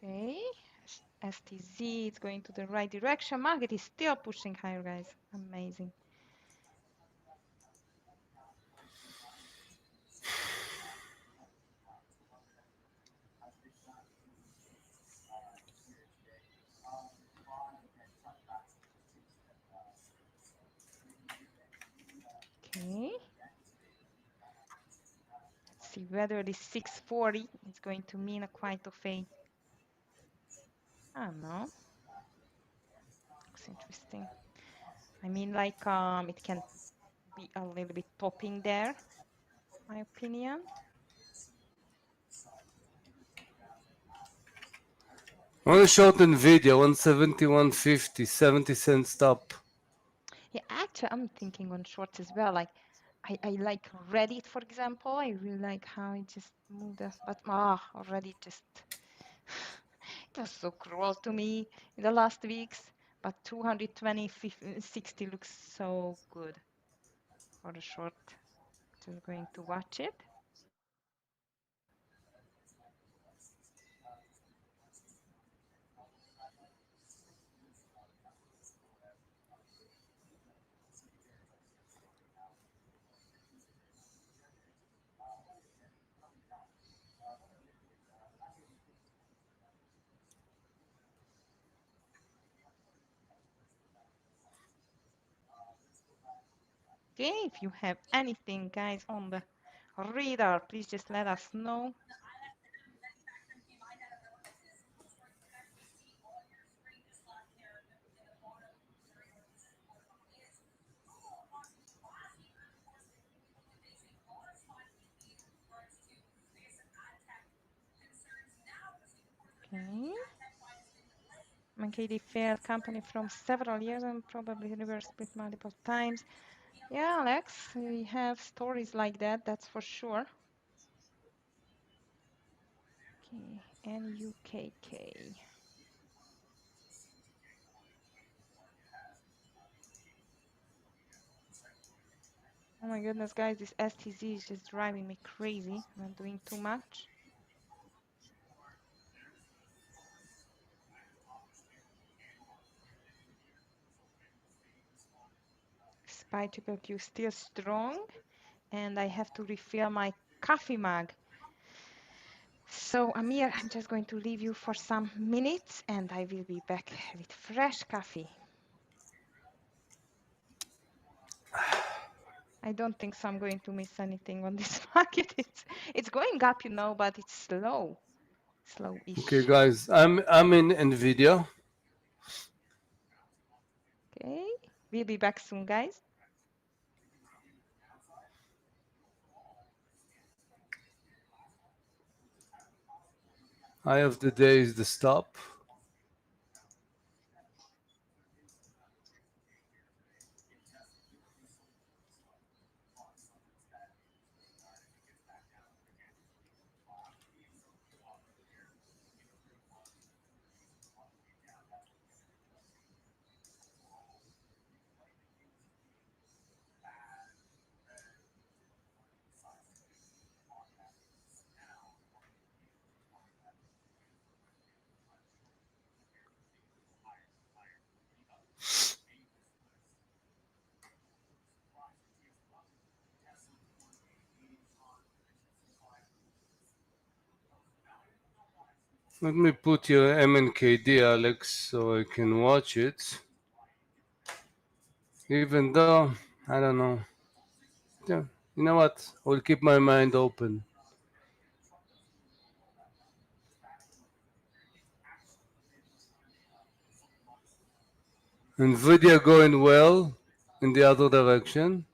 Okay. STZ is going to the right direction. Market is still pushing higher, guys. Amazing. Okay. Let's see whether this 640 is going to mean a quite of a, I don't know. Looks interesting. I mean, like, it can be a little bit topping there, my opinion. On a shortened video, 170, 150, 70 cent stop. Yeah, actually, I'm thinking on shorts as well. Like, I like Reddit, for example. I really like how it just moved us, but already just it was so cruel to me in the last weeks. But 220, 60 looks so good for the short. Just going to watch it. Okay, if you have anything, guys, on the radar, please just let us know. Okay. Okay, they failed company from several years and probably reverse split multiple times. Yeah, Alex, we have stories like that, that's for sure. Okay, NUKK. Oh my goodness, guys, this STZ is just driving me crazy. I'm doing too much. SPY triple Q still strong, and I have to refill my coffee mug. So, Amir, I'm just going to leave you for some minutes, and I will be back with fresh coffee. I don't think so I'm going to miss anything on this market. It's going up, but it's slow. Okay, Slow-ish. guys, I'm in Nvidia. Okay, we'll be back soon, guys. High of the day is the stop. Let me put your MNKD, Alex, so I can watch it. Even though, I don't know. Yeah, you know what? I will keep my mind open. Nvidia going well in the other direction.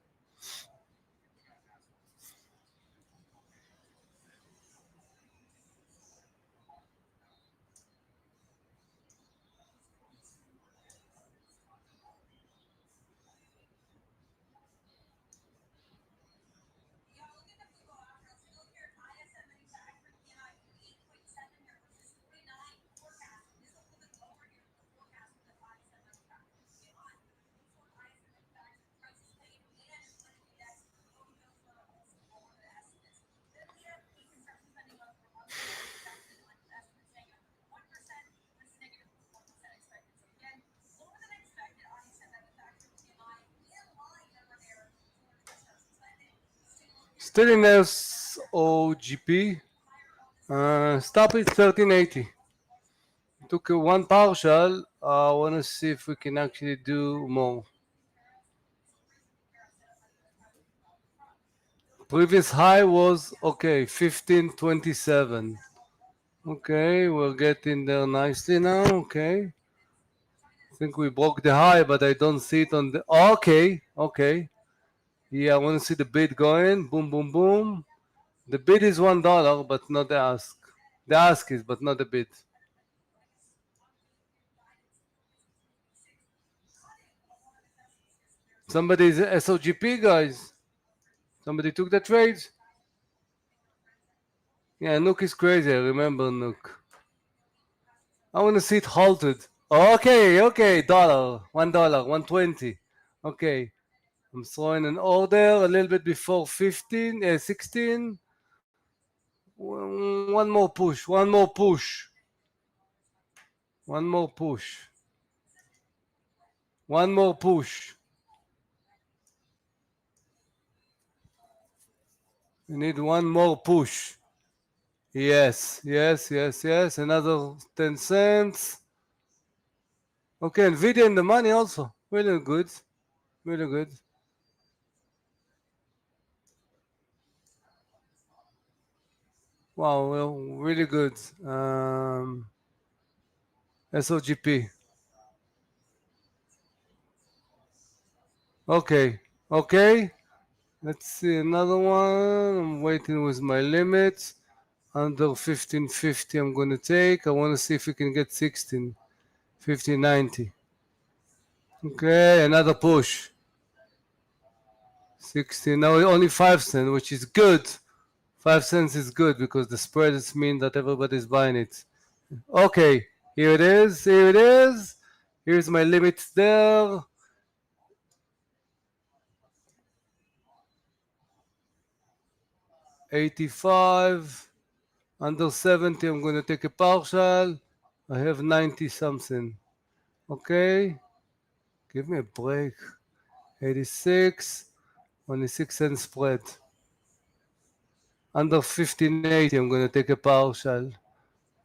Still in SOGP. Stop at 1380. Took one partial. I want to see if we can actually do more. Previous high was okay, 1527. Okay, we're getting there nicely now. Okay, I think we broke the high, but I don't see it on the. Okay, okay. Yeah, I want to see the bid going. Boom, boom, boom. The bid is $1, but not the ask. The ask is, but not the bid. Somebody's SOGP, guys. Somebody took the trades. Yeah, Nook is crazy. I remember Nook. I want to see it halted. Okay, okay, $1, 120. Okay, I'm throwing an order a little bit before 16. One more push, one more push, one more push, one more push. We need one more push. Yes, yes, yes, yes. Another 10 cents. Okay, Nvidia in the money also. Really good. Really good. Wow, well, really good. SOGP. Okay, okay. Let's see another one. I'm waiting with my limits. Under 1550 I'm going to take. I want to see if we can get 16. 1590. Okay, another push. 16. Now only 5 cents, which is good. 5 cents is good because the spreads mean that everybody's buying it. Okay, here it is. Here it is. Here's my limits there. $85. Under 70, I'm going to take a partial. I have 90 something. Okay. Give me a break. 86. Only 6 cents spread. Under 1580, I'm going to take a partial.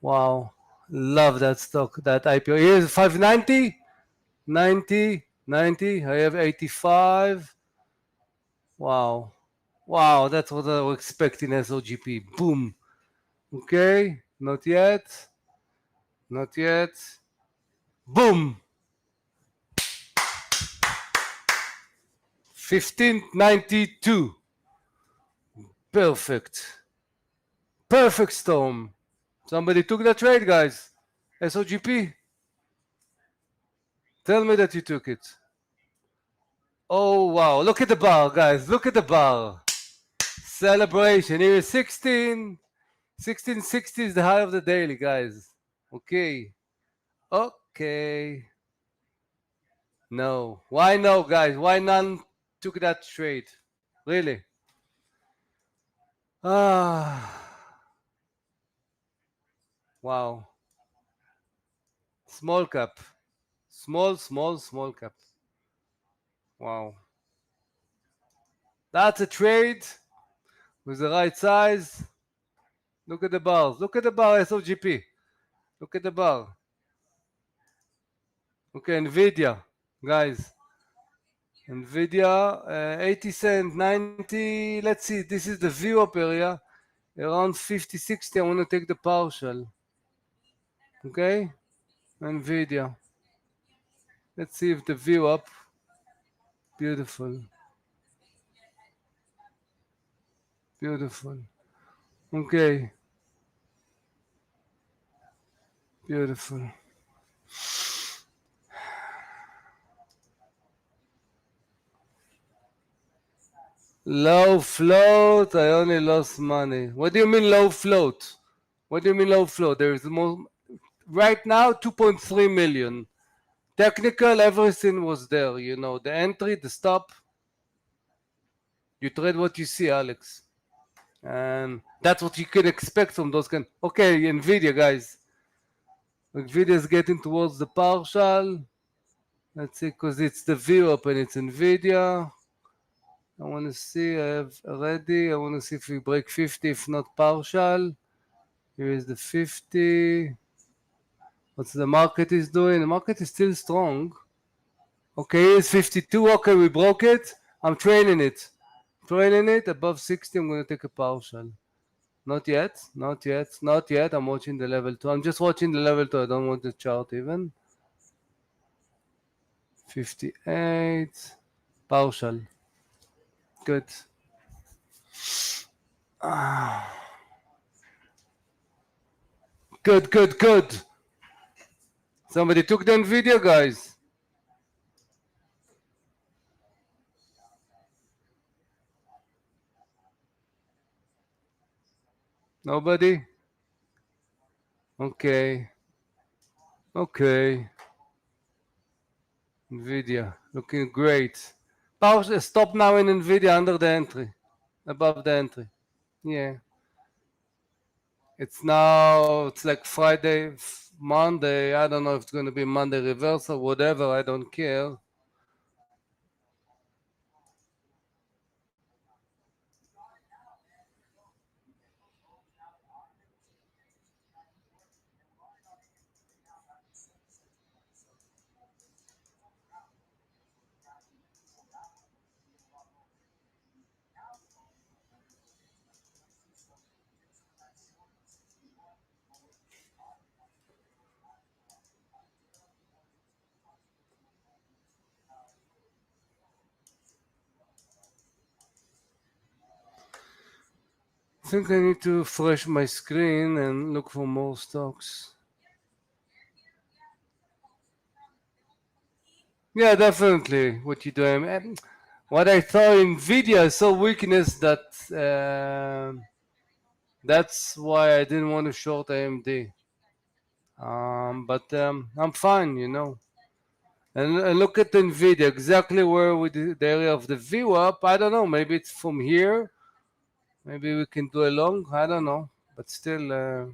Wow. Love that stock, that IPO. Here's 590. 90. 90. I have 85. Wow. Wow. That's what I was expecting SOGP. Boom. Okay. Not yet. Not yet. Boom. 1592. Perfect. Perfect storm. Somebody took that trade, guys. SOGP. Tell me that you took it. Oh, wow. Look at the bar, guys. Look at the bar. Celebration. Here is 16. 1660 is the high of the daily, guys. Okay. Okay. No. Why no, guys? Why none took that trade? Really? Ah. Wow. Small cap. Small cap. Wow. That's a trade with the right size. Look at the bars. Look at the bar, SOGP. Look at the bar. Okay, Nvidia, guys. Nvidia, 80 cent, 90. Let's see. This is the view up area. Around 50, 60. I want to take the partial. Okay, Nvidia. Let's see if the view up. Beautiful. Beautiful. Okay. Beautiful. Low float. I only lost money. What do you mean low float? What do you mean low float? There is more. Right now, 2.3 million. Technical, everything was there. You know, the entry, the stop. You trade what you see, Alex. And that's what you can expect from those kind. Okay, Nvidia, guys. Nvidia is getting towards the partial. Let's see, because it's the view up and it's Nvidia. I want to see, I have already, I want to see if we break 50, if not partial. Here is the 50. What's the market is doing? The market is still strong. Okay, it's 52. Okay, we broke it. I'm trailing it. Trailing it above 60. I'm going to take a partial. Not yet. Not yet. Not yet. I'm watching the level 2. I'm just watching the level 2. I don't want the chart even. 58. Partial. Good. Good, good, good. Somebody took the video, guys. Nobody? Okay. Okay. Nvidia. Looking great. Pause. Stop now in Nvidia under the entry. Above the entry. Yeah. It's like Friday, Monday. I don't know if it's going to be Monday reverse or whatever. I don't care. I think I need to refresh my screen and look for more stocks. Yeah, definitely. What you doing? What I thought Nvidia is so weakness that that's why I didn't want to short AMD. But I'm fine, you know. And look at Nvidia, exactly where we did the area of the VWAP. I don't know. Maybe it's from here. Maybe we can do a long. I don't know. But still,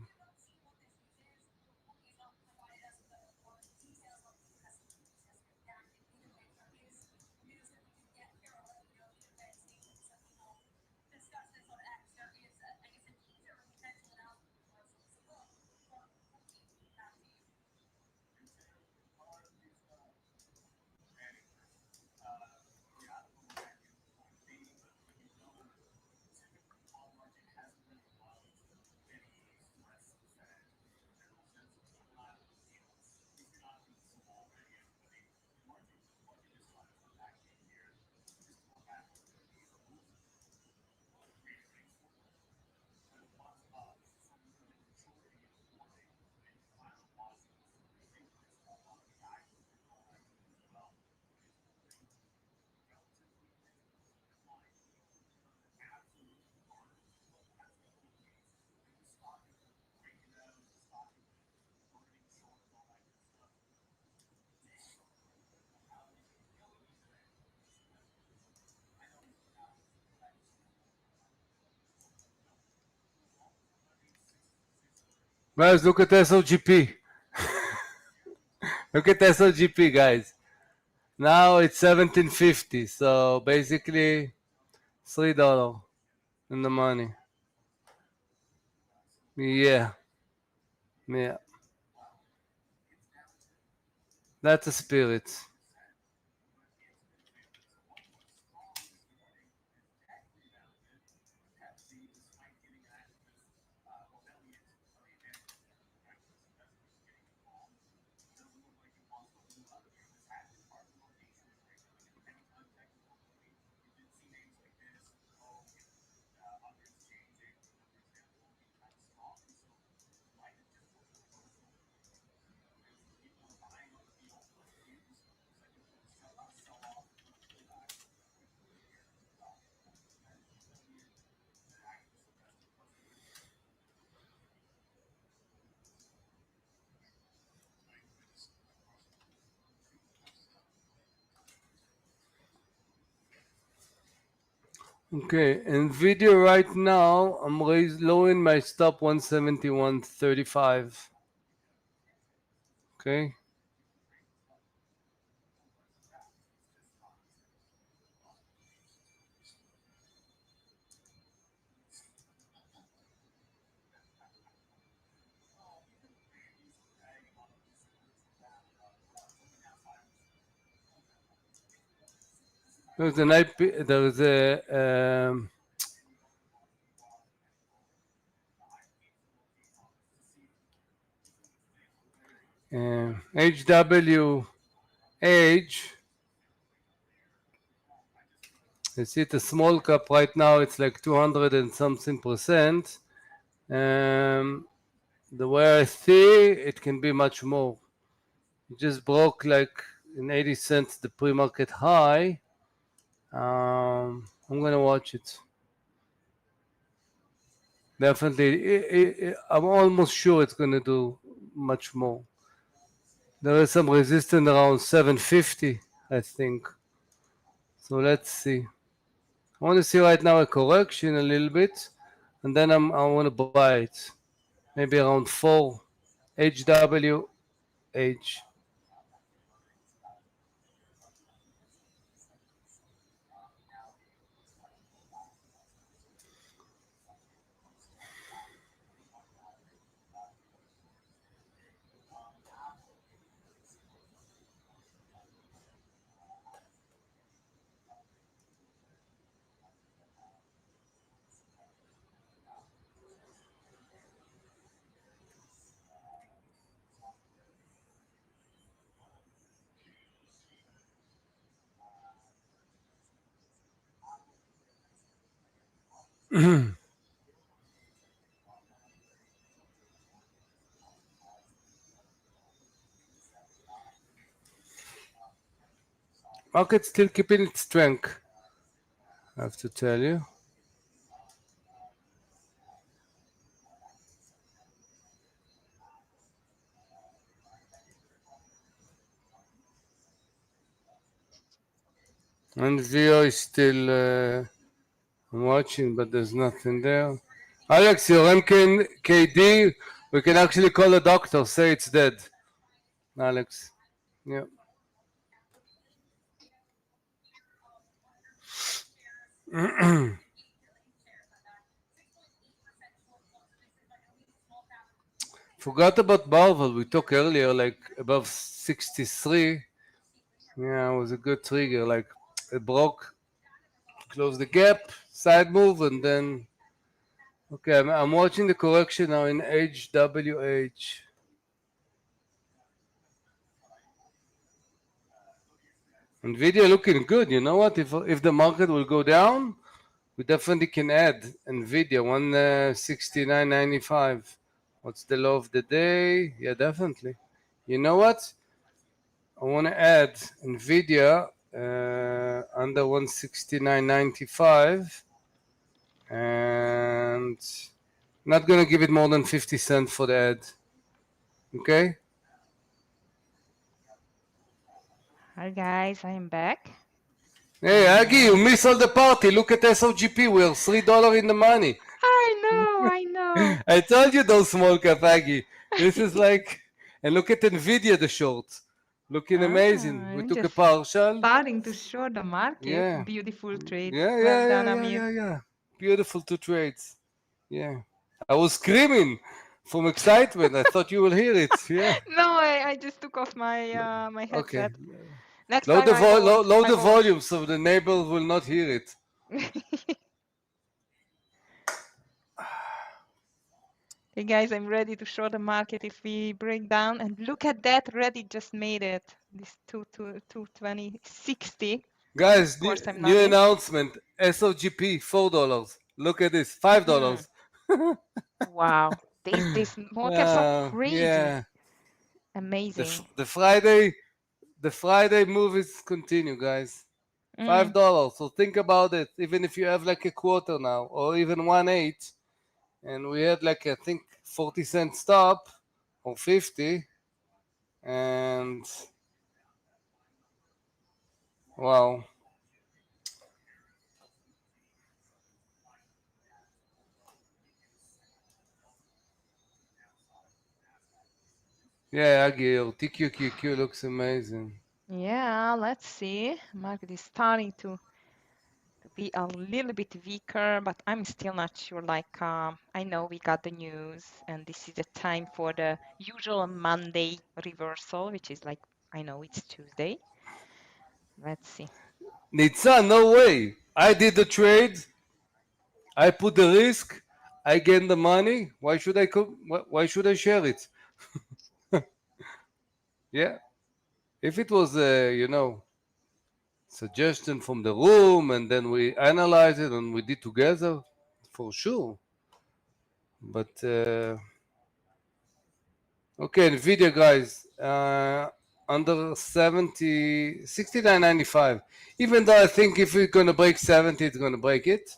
guys, look at SOGP. Look at SOGP, guys. Now it's 1750. So basically, $3 in the money. Yeah, yeah. That's a spirit. Okay, Nvidia right now, I'm lowering my stop 171.35. Okay. There's an IP. There's a HW age. I see it a small cap right now. It's like 200 and something percent. Um, the way I see it can be much more. It just broke like in 80 cents the pre-market high. I'm gonna watch it. Definitely, I'm almost sure it's gonna do much more. There is some resistance around 750, I think. So let's see. I want to see right now a correction a little bit, and then I want to buy it. Maybe around 4 HWH. Market still keeping its strength, I have to tell you. And VO is still I'm watching, but there's nothing there. Alex, your MKD, we can actually call a doctor, say it's dead. Alex. Yeah. Forgot about Marvel. We talked earlier, like above 63. Yeah, it was a good trigger. Like it broke, closed the gap, side move, and then. Okay, I'm watching the correction now in HWH. Nvidia looking good. You know what? If the market will go down, we definitely can add Nvidia 169.95. What's the low of the day? Yeah, definitely. You know what? I want to add Nvidia under 169.95 and not gonna give it more than 50 cents for the ad. Okay? Hi guys, I am back. Hey Agi, you And miss all the party. Look at SOGP. We're $3 in the money. I know. I told you those small cap Agi. This is like, and look at Nvidia, the short. Looking amazing. We I'm took a just partial. starting to short the market. Yeah. Beautiful trades. Yeah, Well yeah, done, yeah, yeah, Amir. yeah, yeah. Beautiful two trades. Yeah. I was screaming from excitement. I thought you will hear it. Yeah. No, I just took off my my Okay. headset. Next time Load I the won't. volume so the neighbor will not hear it. Hey guys, I'm ready to short the market if we break down. And look at that, Reddit just made it. This 22060. Of Guys, course, I'm new not in. announcement. SOGP $4. Look at this. Hmm. $5. Wow. These markets are crazy. Yeah. The Amazing. f- the Friday the Friday movies continue, guys. Mm. $5. So think about it. Even if you have like a quarter now, or even 1/8, and we had like I think 40 cent stop or 50, and wow. Yeah, Agi, your TQQQ looks amazing. Yeah, let's see. Market is starting to be a little bit weaker, but I'm still not sure. Like, I know we got the news, and this is the time for the usual Monday reversal, which is like, I know it's Tuesday. Let's see. Nitzan, no way. I did the trade. I put the risk. I gain the money. Why should I share it? Yeah. If it was suggestion from the room and then we analyze it and we did together, for sure. But okay, Nvidia guys, under 70, 69.95. Even though I think if it's gonna break 70, it's gonna break it.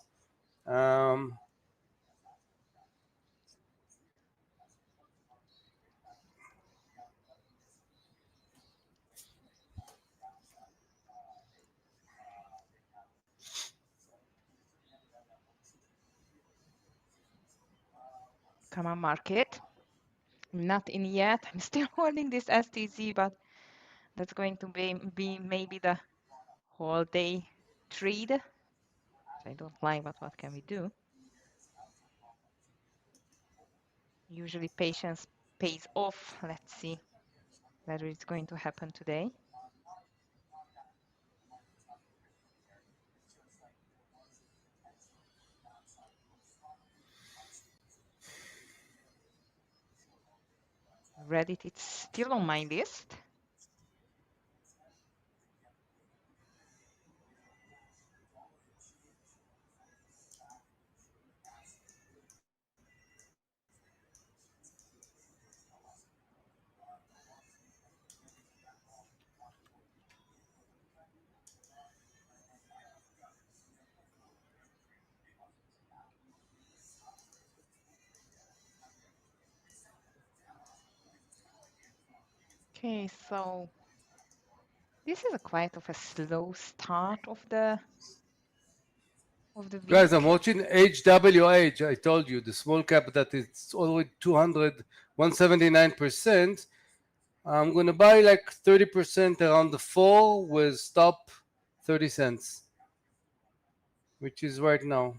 Come on, market. Not in yet. I'm still holding this STZ, but that's going to be maybe the whole day trade. I don't like, but what can we do? Usually patience pays off. Let's see whether it's going to happen today. Reddit, it's still on my list. Okay, so this is a quite of a slow start of the Guys, I'm week. watching HWH. I told you the small cap that it's already 200, 179%. I'm gonna buy like 30% around the fall with stop 30 cents, which is right now.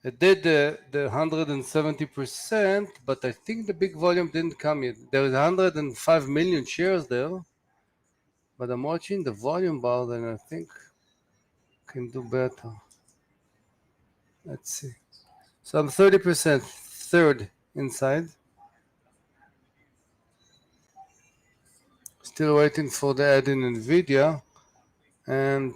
It did the 170%, but I think the big volume didn't come yet. There is 105 million shares there, but I'm watching the volume bar and I think can do better. Let's see. So I'm 30% third inside. Still waiting for the add in Nvidia, and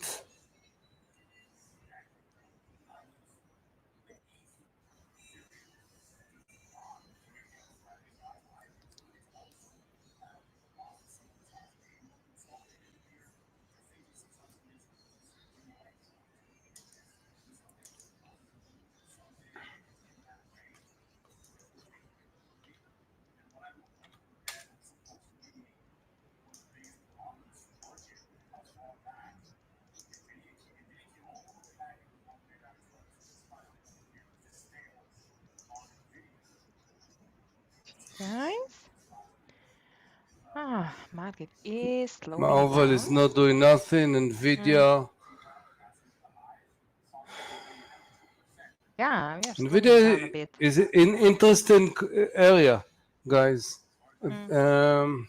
Guys, market is my slowing oval down. is not doing nothing. Mm, Nvidia, yeah, we are slowing down a Nvidia bit. is in interesting area, guys. Mm,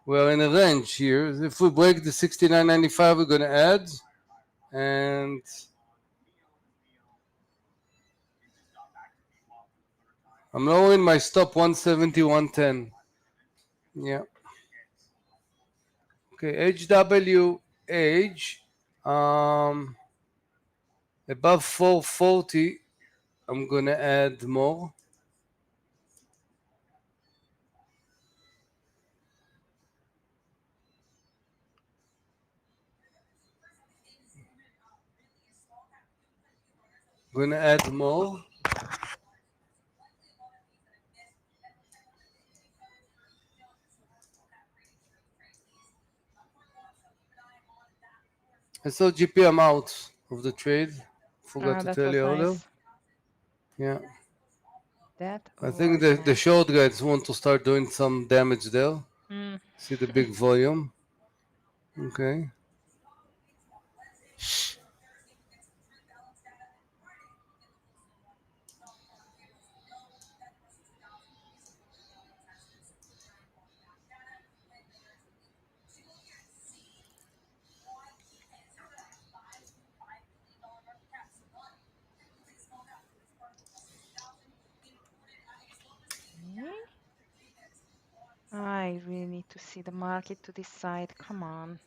We're in a range here. If we break the 69.95, we're gonna add, and I'm lowering my stop 170, 110. Yeah. Okay, HWH, above 440, I'm gonna add more. Gonna add more. I saw GP, I'm out of the trade. Forgot to that tell was you earlier. nice. Yeah. That I think was the nice. short guys want to start doing some damage there. Mm. See the big volume. Okay. I really need to see the market to decide. Come on.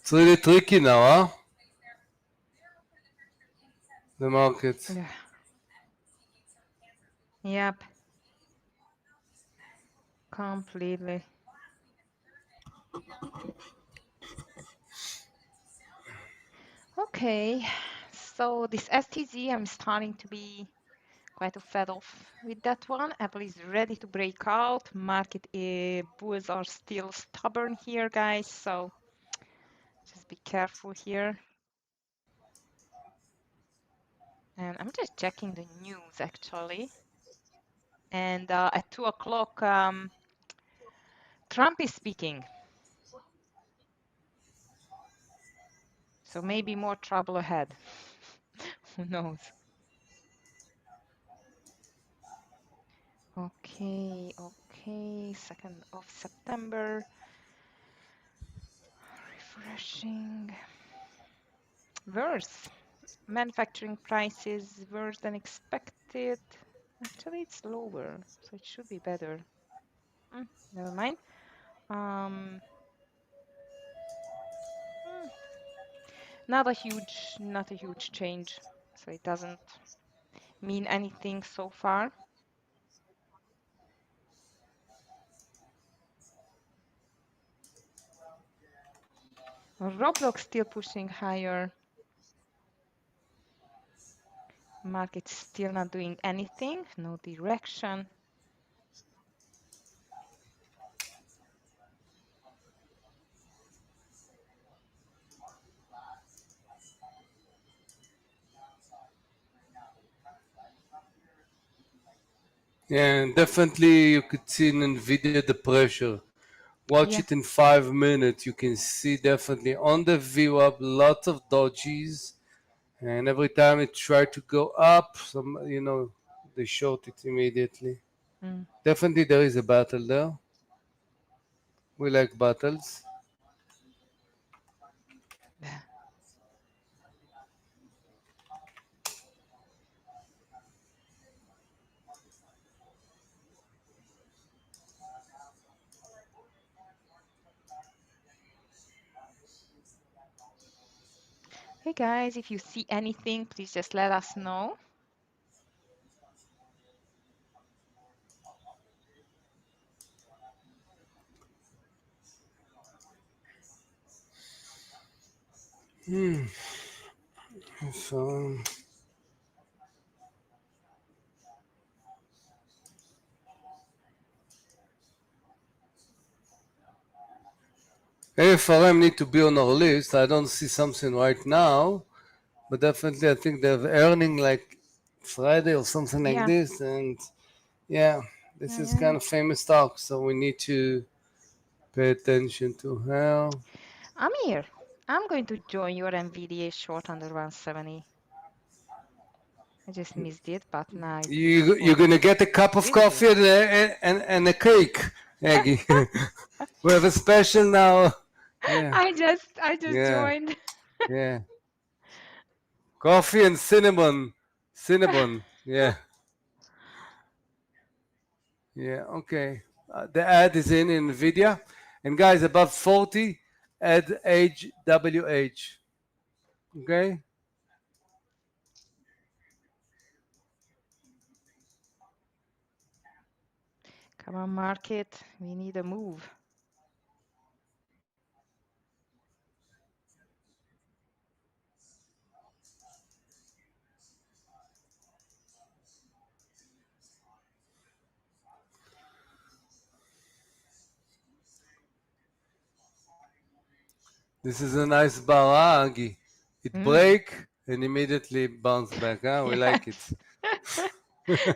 It's really tricky now, huh? The markets. Yeah. Yep, completely. Okay, so this STZ, I'm starting to be quite fed off with that one. Apple is ready to break out. Market bulls are still stubborn here, guys. So just be careful here. And I'm just checking the news actually. And at 2 o'clock, Trump is speaking. So maybe more trouble ahead. Who knows? Okay, okay. 2nd of September. Refreshing. Worse. Manufacturing prices worse than expected. Actually, it's lower, so it should be better. Never mind. Um, hmm, not a huge change. So it doesn't mean anything so far. Roblox still pushing higher. Market still not doing anything. No direction. Yeah, and definitely you could see in NVIDIA the pressure. Watch Yeah. it in 5 minutes. You can see definitely on the VWAP lots of dodges, and every time it tried to go up, they short it immediately. Mm. Definitely there is a battle there. We like battles. Hey guys, if you see anything, please just let us know. So AFRM need to be on our list. I don't see something right now, but definitely I think they're earning like Friday or something like Yeah, this, and yeah, this yeah, is yeah, kind yeah. of famous stock, so we need to pay attention to her. Amir, I'm going to join your NVDA short under 170. I just missed it, but now it looks You're quite gonna get a cup of visible. coffee and a cake, Aggie. We have a special now. Yeah, I just yeah, joined. yeah. Coffee and cinnamon. Yeah, yeah. Okay. The ad is in Nvidia, and guys above 40, add age WH. Okay. Come on, market. We need a move. This is a nice bar, Agi. It Mm. break and immediately bounce back. Huh? We like it. Yes.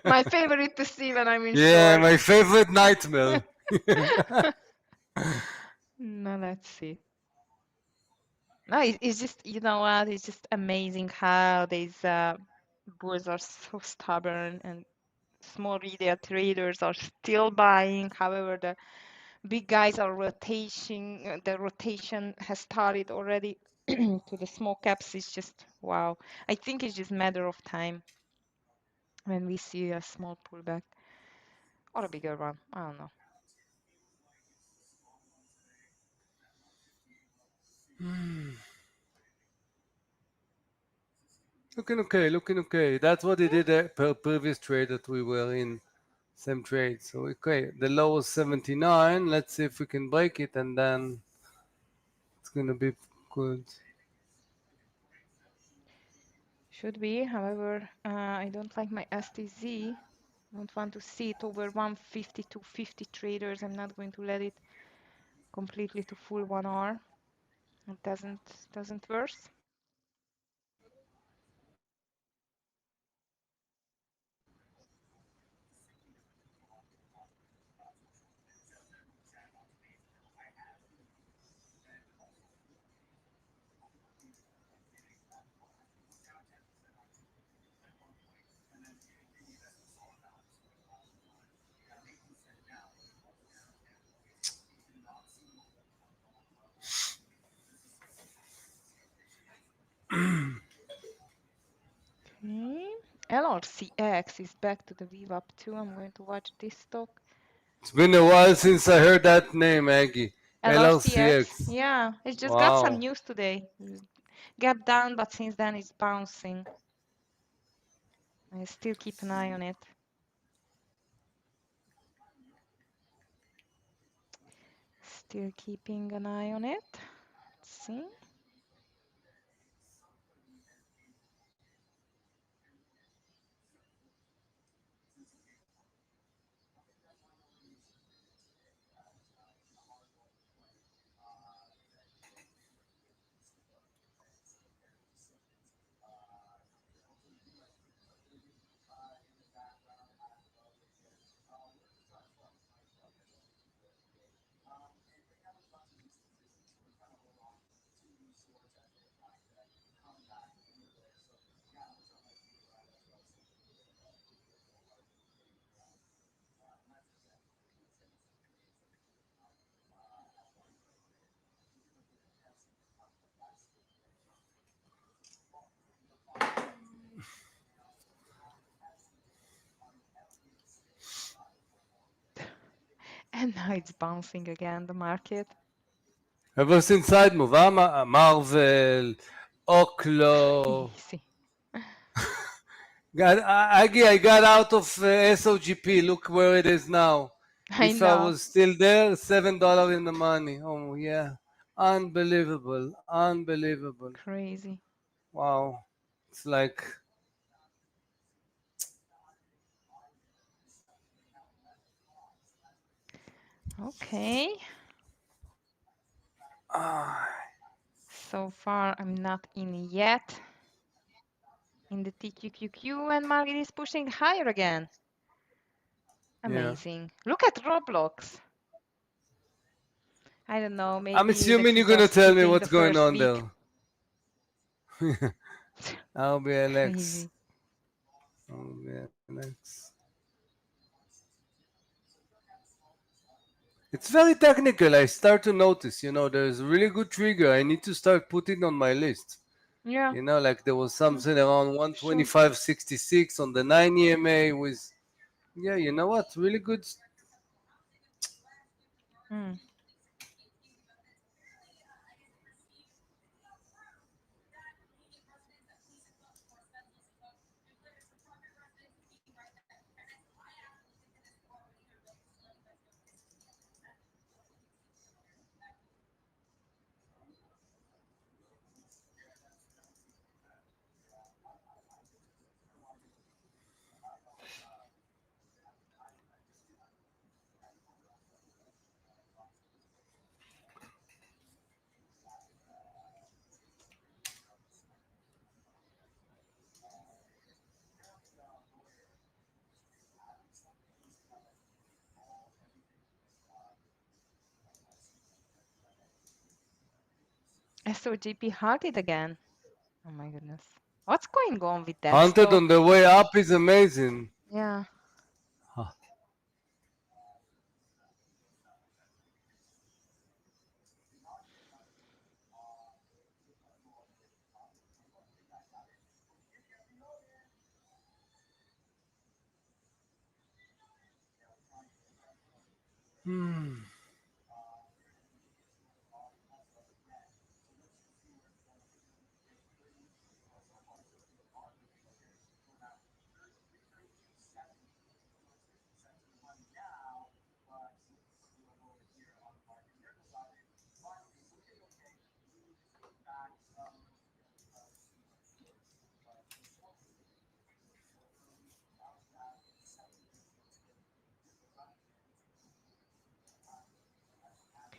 My favorite to see when I'm in Yeah, short. my favorite nightmare. No, let's see. No, it's just, you know what? It's just amazing how these bulls are so stubborn and small retail traders are still buying. However, the big guys are rotating. The rotation has started already to the small caps. It's just wow. I think it's just matter of time when we see a small pullback or a bigger one. I don't know. Looking okay, looking okay. That's what he Yeah, did per previous trade that we were in. Same trade. So okay, the low was 79. Let's see if we can break it, and then it's gonna be good. should be. However, I don't like my STZ. Don't want to see it over 150 to 50 traders. I'm not going to let it completely to full 1 hour. It doesn't work. Okay. LRCX is back to the VWAP too. I'm going to watch this stock. It's been a while since I heard that name, Aggie. LRCX. LRCX. Yeah, it just got some Wow. news today. Gap down, but since then it's bouncing. I still keep an eye on it. Still keeping an eye on it. Let's see. And now it's bouncing again, the market. Ever since side move, huh? Marvel, Oklo. Easy. Aggie, I got out of SOGP. Look where it is now. I If I know. was still there, $7 in the money. Oh yeah, unbelievable, unbelievable. Crazy. Wow, it's like Okay. ah, So far, I'm not in yet in the TQQQ, and market is pushing higher again. yeah. Amazing. Look at Roblox. I don't know, I'm maybe this assuming is you're gonna just tell me hitting the what's going first on week. there. RBLX. Crazy. RBLX. It's very technical. I start to notice, there's a really good trigger. I need to start putting on my list. Yeah, Like there was mm, something around sure. 125.66 on the 9 EMA with, yeah, you know what? Really good. Mm. SOGP halted again. Oh my goodness. What's going on with that Hunted on stock? the way up is amazing. Yeah. Huh.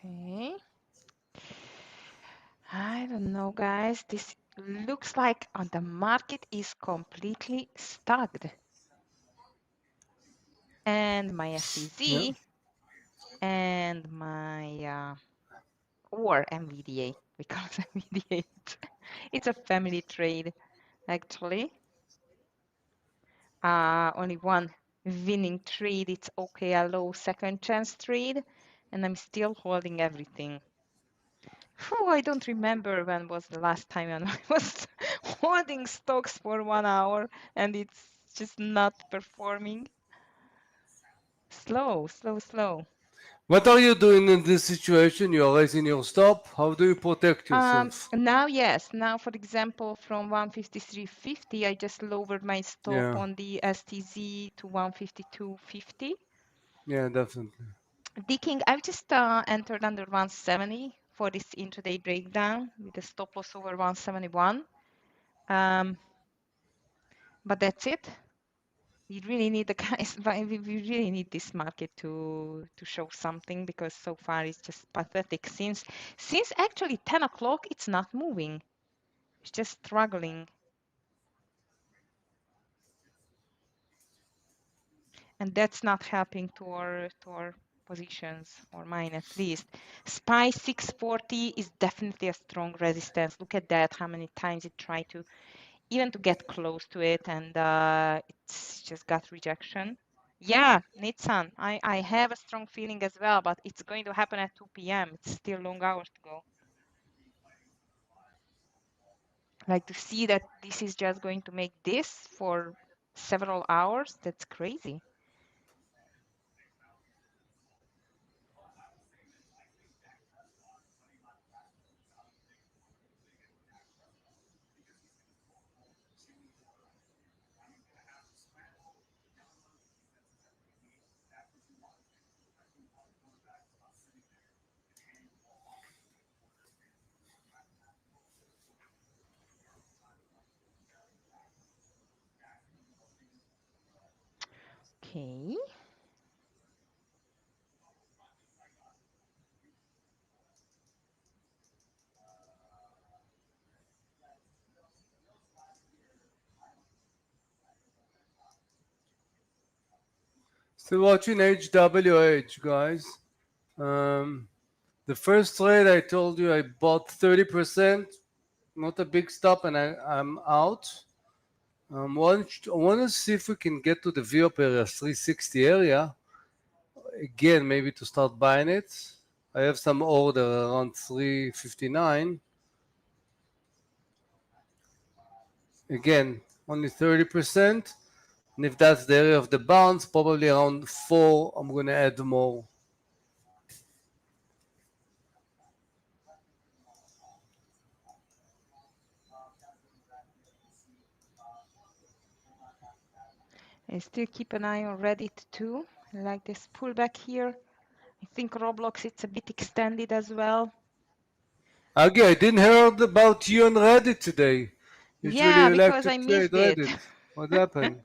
Okay. I don't know, guys. This looks like the market is completely stuck. And my Yeah. STZ and my or MVDA, because MVDA it's a family trade actually. Only one winning trade. It's okay, a low second chance trade, and I'm still holding everything. Phew, I don't remember when was the last time when I was holding stocks for 1 hour and it's just not performing. Slow, slow, slow. What are you doing in this situation? You are raising your stop. How do you protect yourself? Now, yes. Now, for example, from 153.50, I just lowered my stop Yeah. on the STZ to 152.50. Yeah, definitely. Decking, I've just entered under 170 for this intraday breakdown with a stop loss over 171. But that's it. We really need the guys, we really need this market to show something, because so far it's just pathetic. Since actually 10 o'clock, it's not moving. It's just struggling. And that's not helping to our positions, or mine at least. SPY 640 is definitely a strong resistance. Look at that, how many times it tried to even to get close to it, and it's just got rejection. Yeah, Nitsan, I have a strong feeling as well, but it's going to happen at 2 p.m. It's still long hours to go. Like, to see that this is just going to make this for several hours, that's crazy. Okay. Still watching HWH, guys. Um, the first trade I told you I bought 30%, not a big stop, and I'm out. I want to see if we can get to the VWAP area, 360 area. Again, maybe to start buying it. I have some order around 359. Again, only 30%. And if that's the area of the bounce, probably around 4, I'm going to add more. I still keep an eye on Reddit too. I like this pullback here. I think Roblox, it's a bit extended as well. Agi, I didn't heard about you on Reddit today. Usually Yeah, you like because to I trade missed it. Reddit. What happened?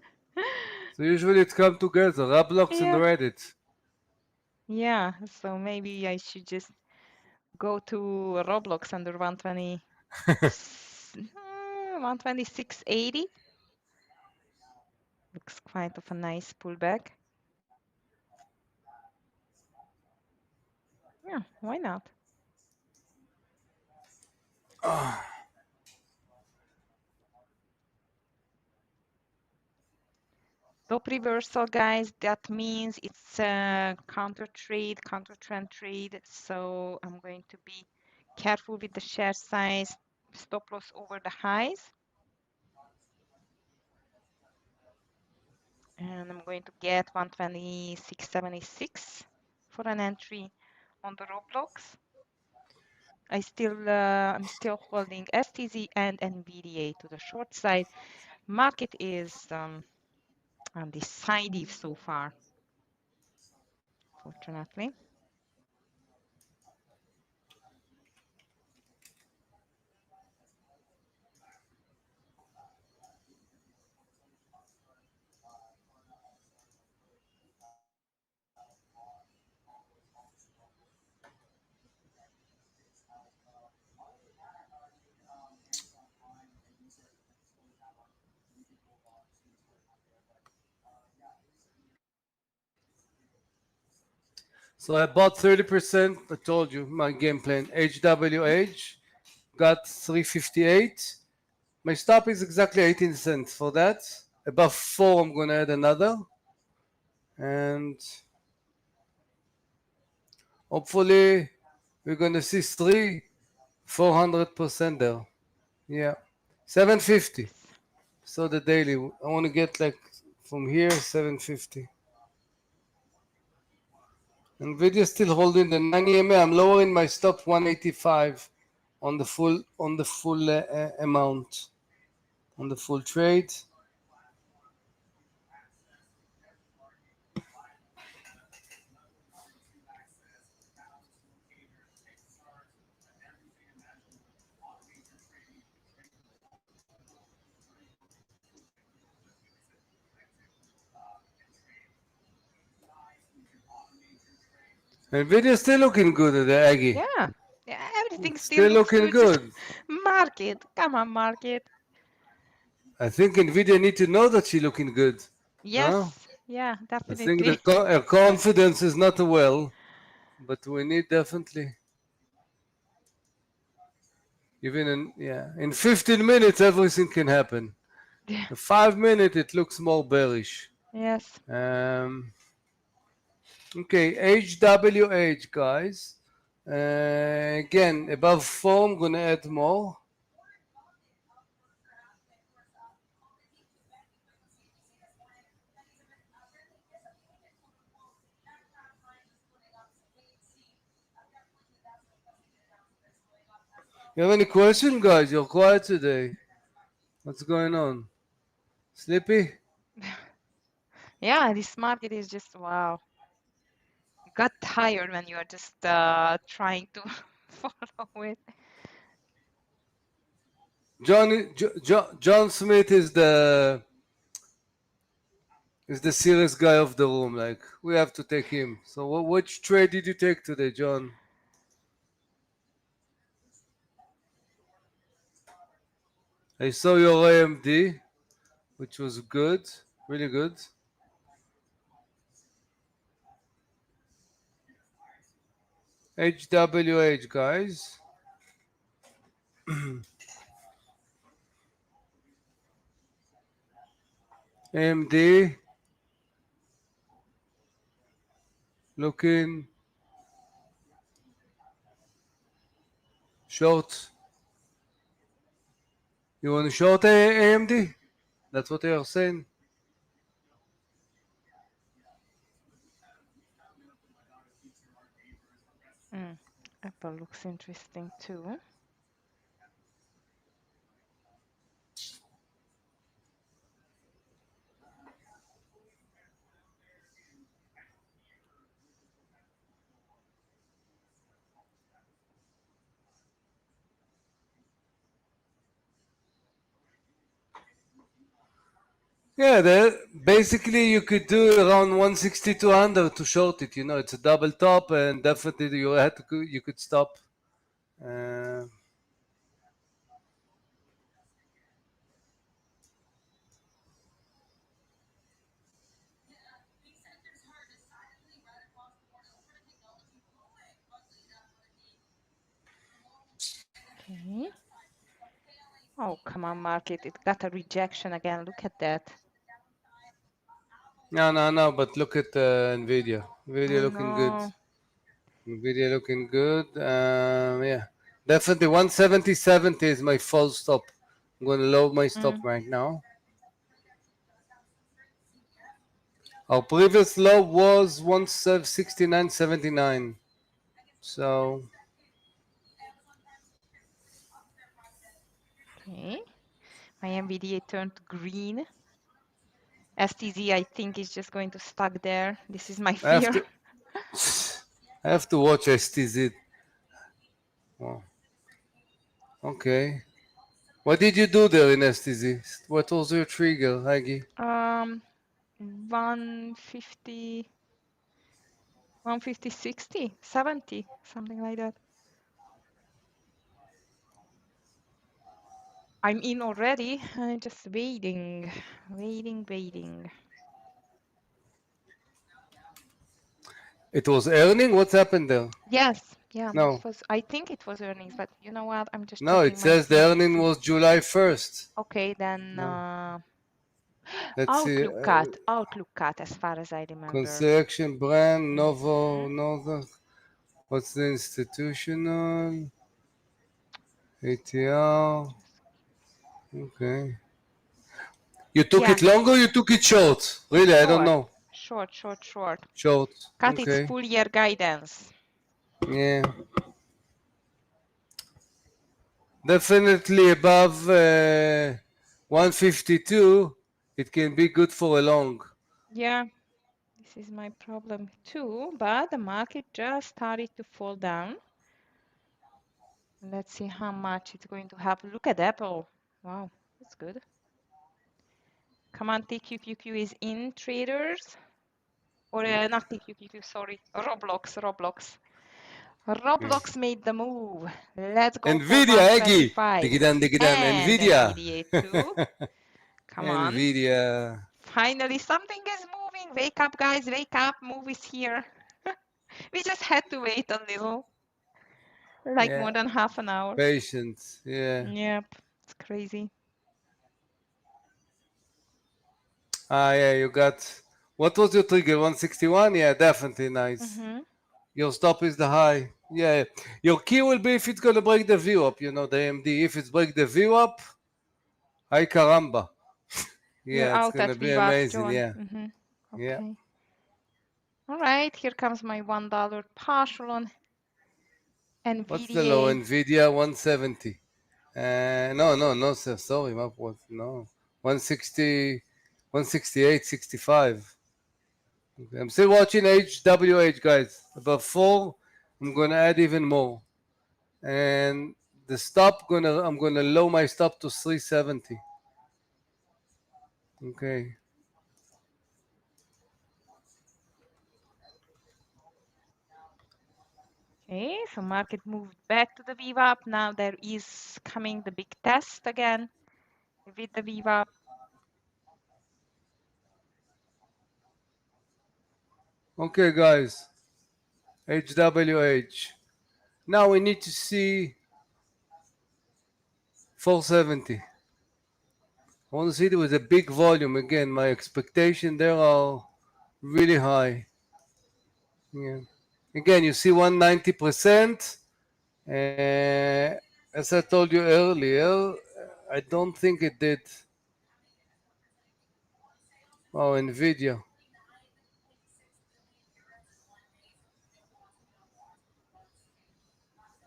So usually it come together, Roblox and Yeah. Reddit. Yeah, so maybe I should just go to Roblox under 120, 126.80. Looks quite of a nice pullback. Yeah, why not? Top reversal, guys, that means it's a counter trade, counter trend trade. So I'm going to be careful with the share size, stop loss over the highs. And I'm going to get 126.76 for an entry on the Roblox. I'm still holding STZ and NVDA to the short side. Market is undecided so far, fortunately. So I bought 30%. I told you my game plan. HWH got 358. My stop is exactly 18 cents for that. Above 4, I'm going to add another. And hopefully, we're going to see 400% there. Yeah. 750. Yes. So the daily. I want to get like from here, 750. Nvidia still holding the 90 EMA. I'm lowering my stop 185 on the full amount on the full trade. Nvidia still looking good at the Aggie. Yeah. Yeah, everything still Still looks looking good. Just good. market. Come on, market. I think Nvidia need to know that she looking good. No? Yes. Yeah, I think definitely. her confidence is not well, but we need definitely even in 15 minutes everything can happen. Yeah. In 5 minutes it looks more bearish. Yes. Um, okay, HWH guys. Again, above 4, I'm gonna add more. You have any question, guys? You're quiet today. What's going on? Sleepy? Yeah, this market is just wow. Got tired when you are just trying to follow it. John Smith is the serious guy of the room. Like we have to take him. So which trade did you take today, John? I saw your AMD, which was good, really good. HWH guys. AMD looking short. You want to short AMD? That's what they are saying. Apple looks interesting too. Yeah, basically you could do around 160 200 to short it. You know, it's a double top, and definitely you could stop. Uh, Okay. Oh, come on, market. It got a rejection again. Look at that. no. But look at Nvidia. Nvidia I looking good. know. Nvidia looking good. Yeah, definitely 170.70 is my full stop. I'm gonna load my stop right now. Our previous low was 169.79. So Okay. My NVDA turned green. STZ, I think, is just going to stuck there. This is my I have fear. to I have to watch STZ. Oh, okay. What did you do there in STZ? What was your trigger, Agi? 150, 150, 60, 70, something like that. I'm in already. I'm just waiting, waiting. It was earning? What's happened there? Yes, yeah, No. I think it was earnings, but you know what? I'm just No, it checking my says the earning CBC. was July 1st. Okay, then No. Let's see. Outlook cut, as far as I remember. Construction brand, Novo, Mhm. Northern. What's the institutional? ATR. Okay. You took Yeah, it long or you took it short? Really, I don't short, know. short. Short. Cut its Okay. full year guidance. Yeah. Definitely above 152, it can be good for a long. Yeah, this is my problem too, but the market just started to fall down. Let's see how much it's going to have. Look at Apple. Wow, that's good. Come on, TQQQ is in, traders. Or not TQQQ, sorry. Roblox. Yeah. Roblox made the move. Let's go for Nvidia, Egi. 125. Digidan, digidan. And Nvidia. NVDA too. Come on. Nvidia. Finally, something is moving. Wake up, guys. Wake up. Move is here. We just had to wait a little, like Yeah. more than half an hour. Patience. Yeah. Yep, it's crazy. Ah, yeah, you got. What was your trigger? 161? Yeah, definitely nice. Mm-hmm. Your stop is the high. Yeah. Your key will be if it's going to break the view up, you know, the AMD. If it's break the view up, ay caramba. You're Yeah, it's out going at to be VWAP, amazing. John. Yeah. Mm-hmm. Yeah. Okay. All right, here comes my $1 partial on What's the low? NVDA. Nvidia 170. No, sir. Sorry, my what? No. 160, 168, 65. Okay. I'm still watching HWH, guys. Above 4, I'm going to add even more. And the stop, I'm going to low my stop to 370. Okay. Okay, so market moved back to the VWAP. Now there is coming the big test again with the VWAP. Okay, guys. HWH. Now we need to see 470. I want to see there was a big volume again. My expectation there are really high. Yeah. Again, you see 190%. As I told you earlier, I don't think it did. Oh, Nvidia.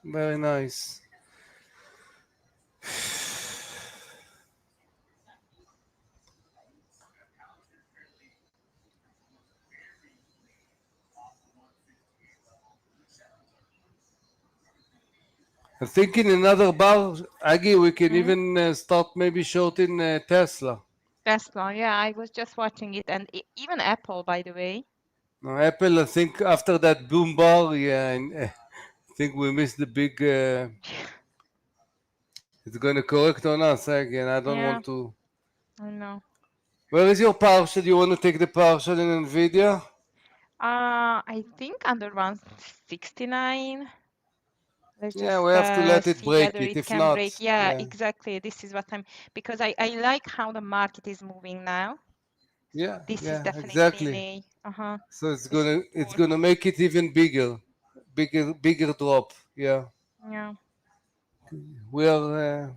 Very nice. I'm thinking another bar, Aggie, we can Hmm? even start maybe shorting Tesla. Tesla, yeah, I was just watching it, and even Apple, by the way. No, Apple, I think after that boom bar, yeah, I think we missed the big. It's going to correct on us again. I don't Yeah, want to. I know. Where is your partial? You want to take the partial in Nvidia? I think under 169. Let's Yeah, just we have to let it see break whether it. it If can break. not, Yeah, yeah, exactly. This is what because I like how the market is moving now. So this is yeah, definitely an exactly. A. Uh-huh. So it's A it's support. gonna make it even bigger drop. Yeah, Yeah, we are.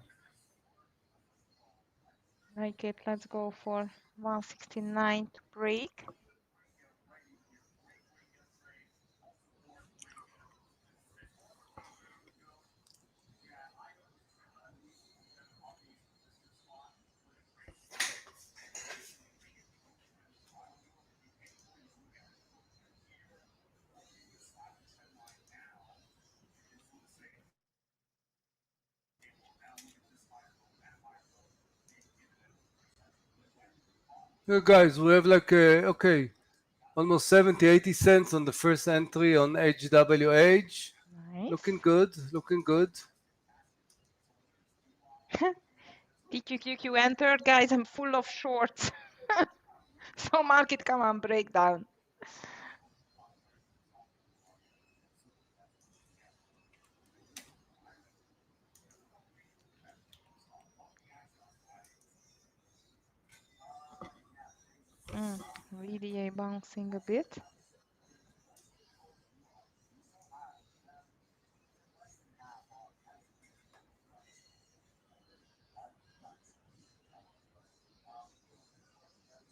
like it. Let's go for 169 to break. Guys, we have like, okay, almost 70, 80 cents on the first entry on HWH. Nice. Looking good, looking good. TQQQ entered, guys. I'm full of shorts. So market, come on, breakdown. VDA bouncing a bit.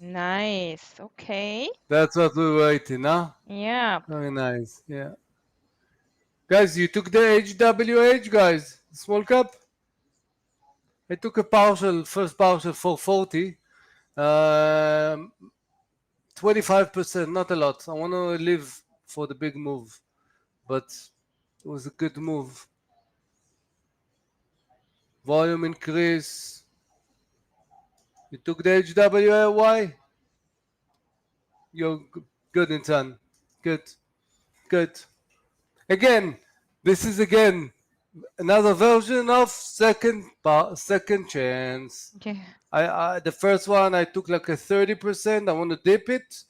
Nice. Okay. That's what we're waiting, huh? Yeah. Very nice, yeah. Guys, you took the HWH, guys, small cap. I took a partial, first partial 440. 25%, not a lot. I want to live for the big move, but it was a good move. Volume increase. You took the HWY. You're good, Intan. Good, good. Again, this is again another version of second chance. Yeah. The first one I took like a 30%. I want to dip it.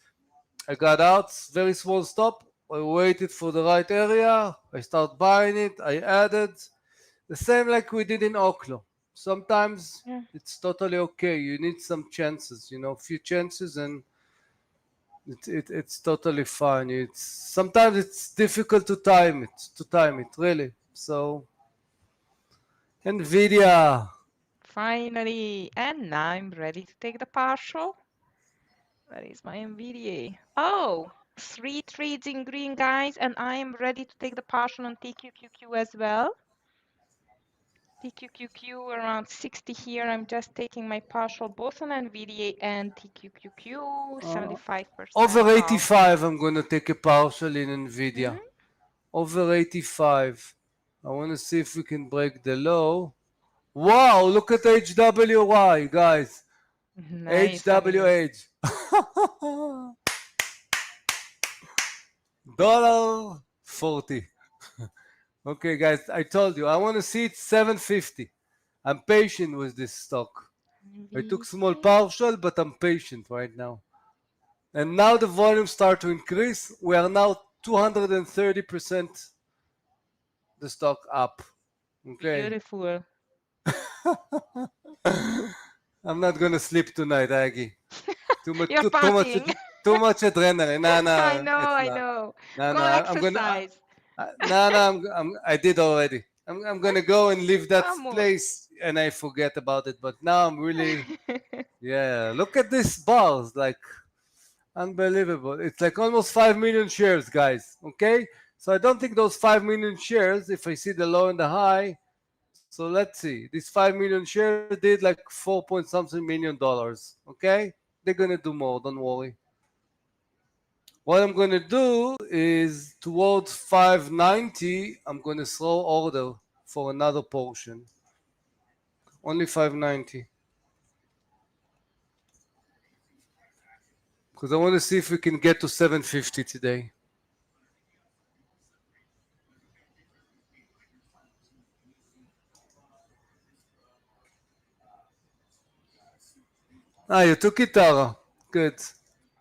I got out, very small stop. I waited for the right area. I start buying it. I added the same like we did in Oklo. Sometimes Yeah. it's totally okay. You need some chances, you know, few chances, and it's totally fine. It's sometimes it's difficult to time it really. So Nvidia. Finally. And now I'm ready to take the partial. Where is my NVDA? Oh, 3 trades in green, guys, and I am ready to take the partial on TQQQ as well. TQQQ around 60 here. I'm just taking my partial both on NVDA and TQQQ, 75% Over off. 85, I'm gonna take a partial in Nvidia. Mhm. Over 85. I want to see if we can break the low. Wow, look at HWY, guys. Nice, Amir. HWH. $1.40. Okay, guys, I told you, I want to see it 750. I'm patient with this stock. I took small NVDA. partial, but I'm patient right now. And now the volumes start to increase. We are now 230% the stock up. Okay. Beautiful. I'm not gonna sleep tonight, Aggie. Too much, You're too much, partying. too much adrenaline. Nah, I nah, know, it's I not. know. Nah, Go nah. I'm gonna. exercise. Nah, nah. I did already. I'm gonna go and leave that Vamos. place, and I forget about it. But now I'm really, yeah. Look at these bars, like unbelievable. It's like almost 5 million shares, guys. Okay. So I don't think those 5 million shares, if I see the low and the high. So let's see. These 5 million shares did like 4 point something million dollars. Okay, they're gonna do more. Don't worry. What I'm gonna do is towards 590. I'm gonna throw order for another portion. Only 590 because I want to see if we can get to 750 today. Ah, you took it, Tara. Good.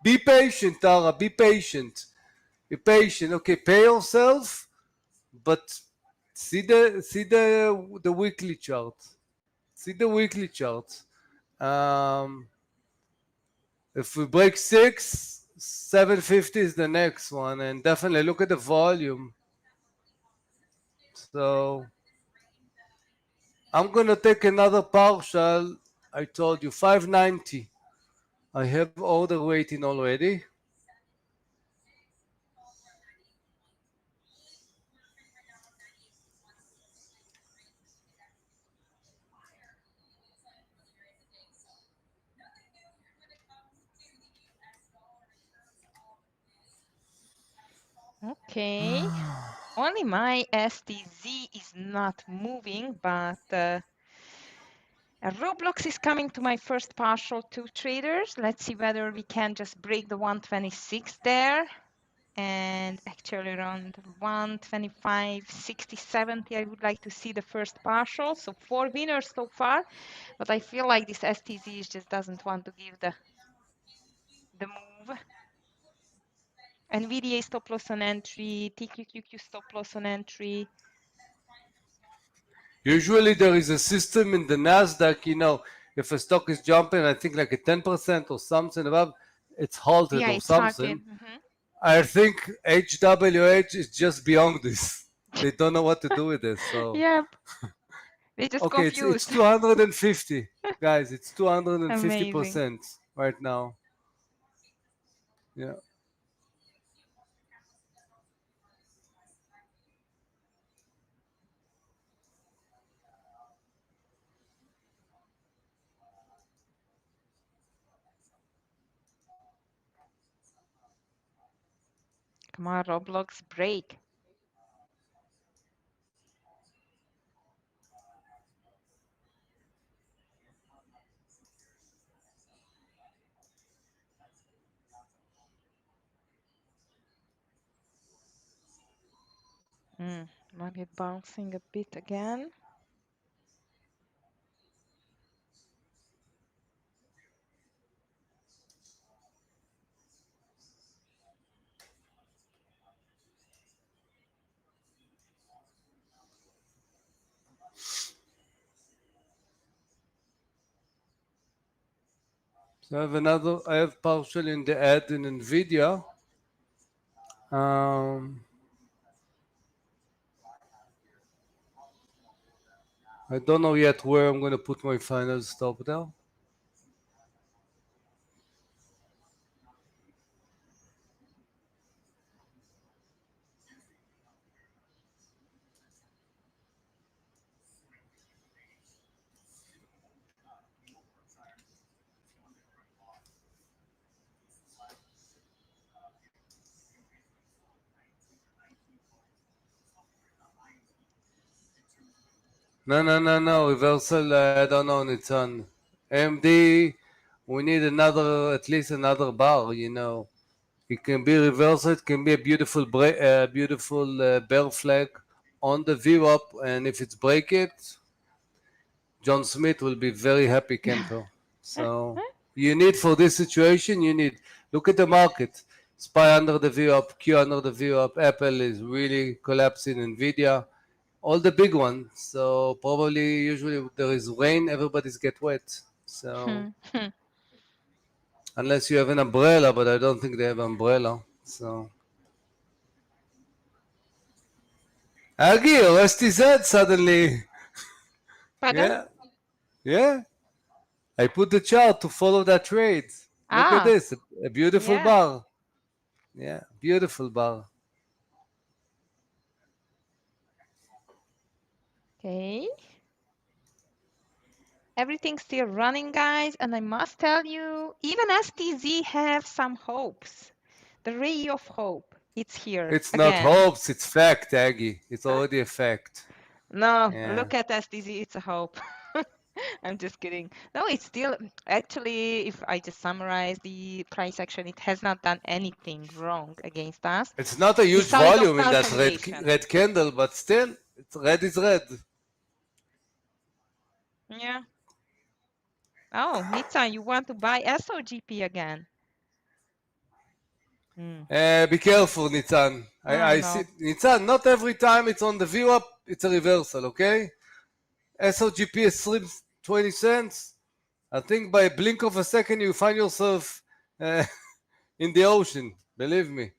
Be patient, Tara. Be patient. Be patient. Okay, pay yourself, but see the weekly chart. See the weekly chart. Um, if we break 6, 750 is the next one, and definitely look at the volume. So I'm gonna take another partial. I told you 590. I have order waiting already. Okay. Only my STZ is not moving, but Roblox is coming to my first partial, two traders. Let's see whether we can just break the 126 there. And actually around 125, 60, 70, I would like to see the first partial. So 4 winners so far, but I feel like this STZ just doesn't want to give the move. NVDA stop loss on entry, TQQQ stop loss on entry. Usually there is a system in the Nasdaq, you know, if a stock is jumping, I think like a 10% or something above, it's halted Yeah, or it's halted. something. I think HWH is just beyond this. They don't know what to do with this. So Yep, they just okay, it's confused. 250, guys. It's Amazing. 250% right now. Yeah. Come on, Roblox, break. Market bouncing a bit again. So I have partial in the ad in NVIDIA. I don't know yet where I'm going to put my final stop there. No. Reversal, I don't know, Nitzan. AMD, we need another, at least another bar, you know. It can be reversal, it can be a beautiful bear flag on the VWAP, and if it's break it, John Smith will be very happy camper. So you need for this situation, you need, look at the market. SPY under the VWAP, Q under the VWAP, Apple is really collapsing, Nvidia, all the big ones. So probably usually there is rain, everybody's get wet. So unless you have an umbrella, but I don't think they have umbrella. So Agi or STZ suddenly. Pardon? Yeah, yeah. I put the chart to follow that trade. Look at Ah, this, a beautiful yeah. bar. Yeah, beautiful bar. Okay. Everything's still running, guys, and I must tell you, even STZ have some hopes. The ray of hope, it's here It's not again. hopes, it's fact, Aggie. It's already a fact. No, Yeah. look at STZ, it's a hope. I'm just kidding. No, it's still, actually, if I just summarize the price action, it has not done anything wrong against us. It's not a huge Beside of volume in that consolidation. red candle, but still, it's red is red. Yeah. Oh, Nitsa, you want to buy SOGP again? Be careful, Nitzan. Oh, I see, no. Nitzan, not every time it's on the VWAP, it's a reversal, okay? SOGP is slips 20 cents. I think by a blink of a second, you find yourself in the ocean. Believe me.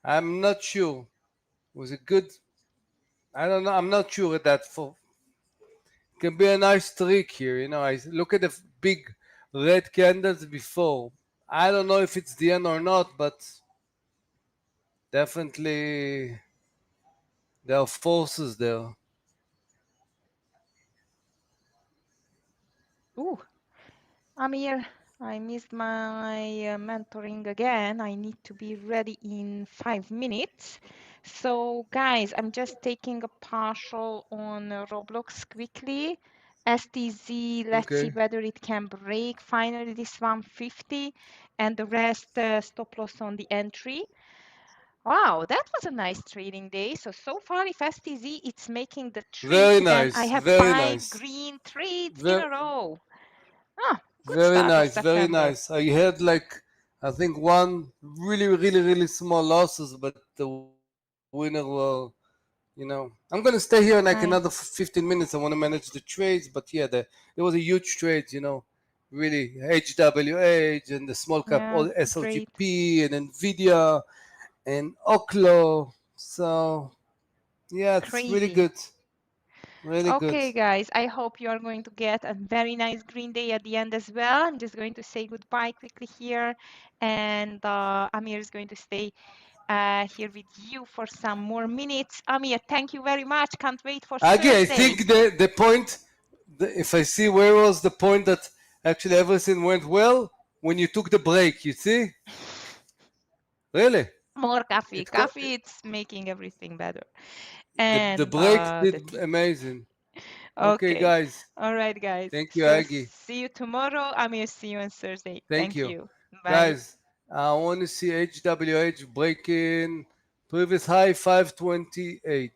I'm not sure. Was it good? I don't know. I'm not sure at that. For can be a nice trick here. You know, I look at the big red candles before. I don't know if it's the end or not, but definitely there are forces there. Ooh, Amir, I missed my mentoring again. I need to be ready in 5 minutes. So, guys, I'm just taking a partial on Roblox quickly. STZ, let's see Okay. whether it can break finally this 150 and the rest stop loss on the entry. Wow, that was a nice trading day. So far, if STZ it's making the trick, Very then I nice. have Very five nice. green trades in Very, a row. Ah, good very start of nice. Very September. nice. I had like, I think one really, really, really small losses, but the winner were, I'm gonna stay here in like another Nice. 15 minutes. I want to manage the trades, but yeah, there was a huge trade. Really HWH and the small cap all Yeah, great. SOGP and Nvidia and Oklo. So yeah, it's really Crazy. good, really good. Okay, guys, I hope you are going to get a very nice green day at the end as well. I'm just going to say goodbye quickly here, and Amir is going to stay here with you for some more minutes. Amir, thank you very much. Can't wait for Agi, I Thursday. think the point, if I see where was the point that actually everything went well when you took the break, you see, really, More coffee. it co- Coffee, it's making everything better. the And break the did tea. amazing. Okay, Okay. guys, All right, guys. thank you, So Agi. see you tomorrow. Amir, see you on Thursday. Thank Thank you. you. Bye. Guys, I want to see HWH breaking previous high 528.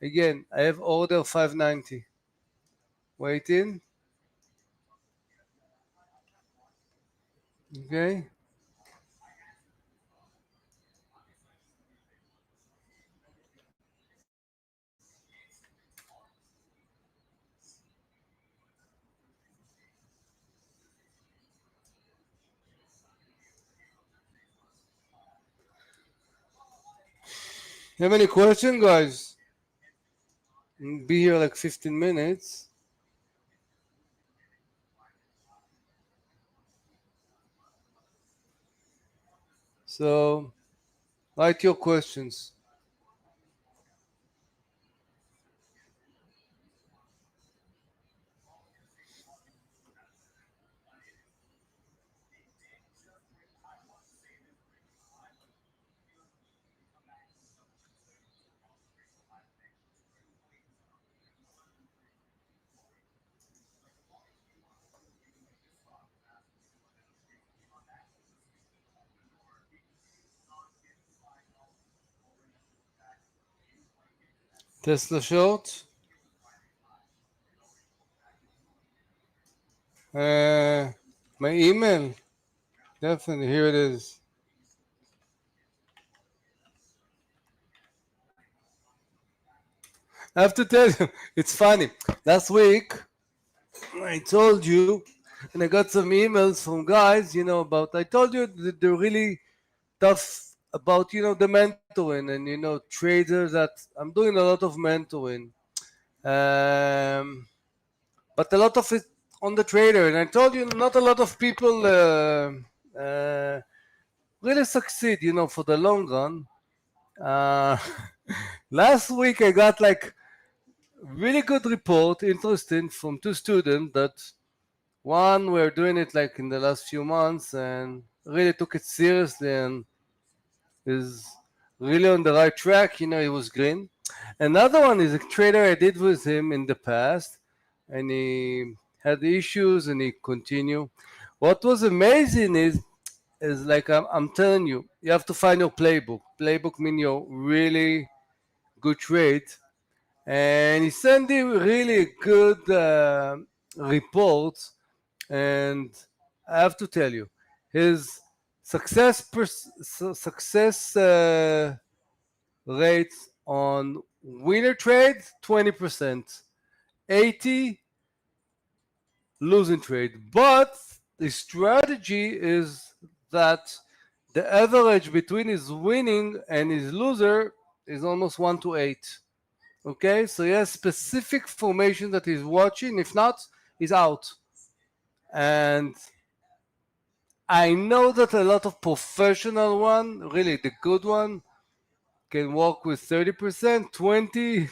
Again, I have order 590. Waiting. Okay. Have any question, guys? Be here like 15 minutes. So write your questions. Tesla short. Uh, my email. Definitely. Here it is. I have to tell you, it's funny. Last week, I told you, and I got some emails from guys, about, I told you that they're really tough about, the mentoring and, traders that I'm doing a lot of mentoring. But a lot of it on the trader. And I told you, not a lot of people really succeed, for the long run. Uh, last week, I got like really good report, interesting, from two students that one were doing it like in the last few months and really took it seriously and is really on the right track. He was green. Another one is a trader I did with him in the past, and he had issues and he continued. What was amazing is like I'm telling you, you have to find your playbook. Playbook mean your really good trade, and he sent me really good reports. And I have to tell you, his success rates on winner trade 20%, 80 losing trade. But the strategy is that the average between his winning and his loser is almost 1 to 8. Okay, so he has specific formation that he's watching. If not, he's out. And I know that a lot of professional one, really the good one, can work with 30%, 20.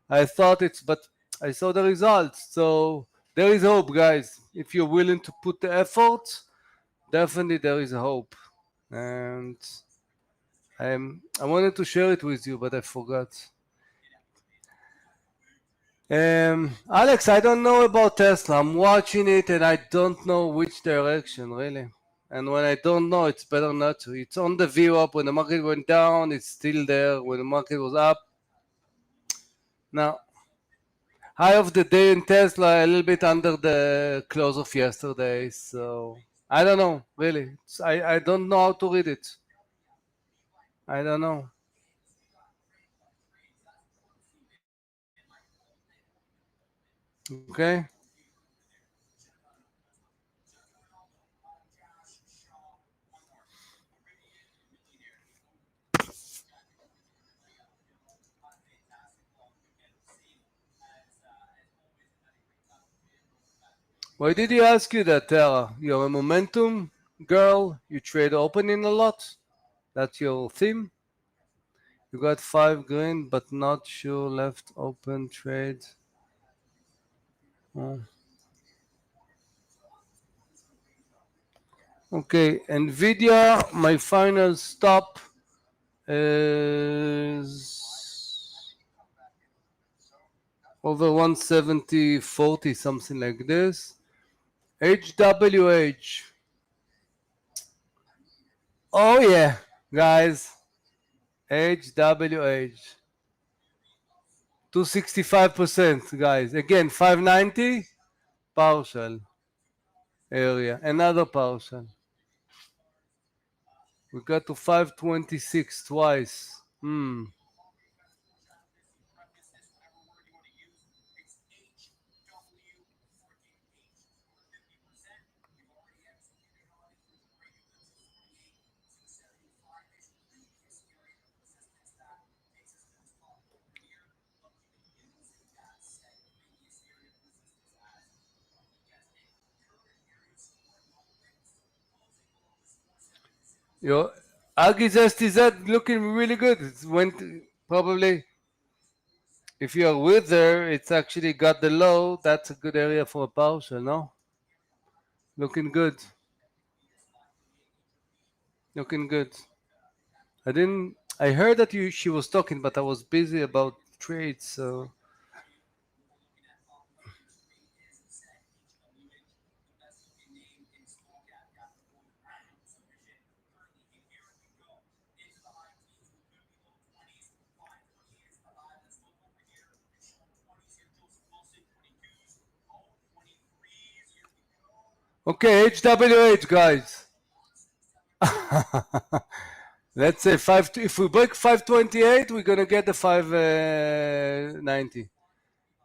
I thought it's, but I saw the results. So there is hope, guys. If you're willing to put the effort, definitely there is hope. And I wanted to share it with you, but I forgot. Alex, I don't know about Tesla. I'm watching it and I don't know which direction really. And when I don't know, it's better not to. It's on the view up. When the market went down, it's still there. When the market was up, now high of the day in Tesla, a little bit under the close of yesterday. So I don't know really. I don't know how to read it. I don't know. Okay. Why did he ask you that, Tara? You're a momentum girl. You trade opening a lot. That's your theme. You got 5 grand, but not sure left open trade. Oh. Okay, Nvidia. My final stop is over 170.40, something like this. HWH. Oh yeah, guys. HWH. 265%, guys. Again, 590 partial area. Another partial. We got to 526 twice. Your Agi's STZ looking really good. It went probably, if you are with there, it's actually got the low. That's a good area for a partial, no? Looking good. Looking good. I heard that she was talking, but I was busy about trades, so. Okay, HWH, guys. Let's say five. If we break 528, we're gonna get the 590.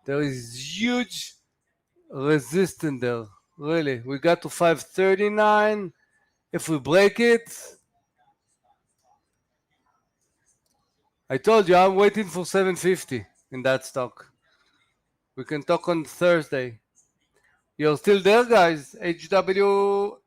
There is huge resistance there. Really, we got to 539. If we break it, I told you I'm waiting for 750 in that stock. We can talk on Thursday. You're still there, guys? HWH.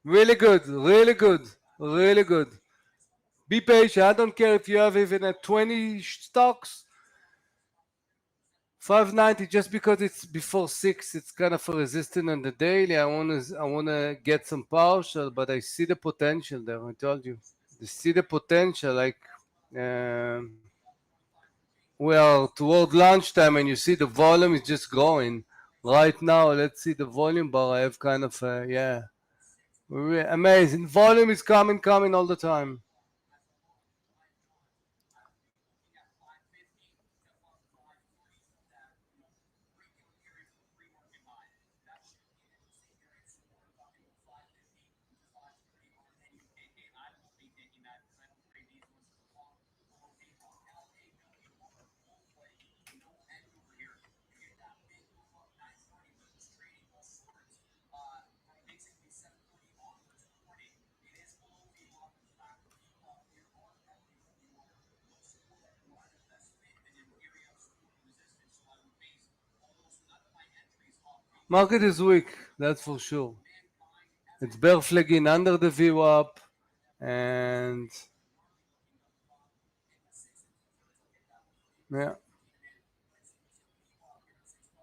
Really good, really good, really good. Be patient. I don't care if you have even a 20 stocks. 590, just because it's before 6, it's kind of a resistance on the daily. I wanna get some partial, but I see the potential there. I told you. I see the potential. Like um, we are toward lunchtime, and you see the volume is just growing. Right now, let's see the volume bar. I have kind of yeah, amazing. Volume is coming all the time. Market is weak, that's for sure. It's bear flagging under the VWAP, and yeah.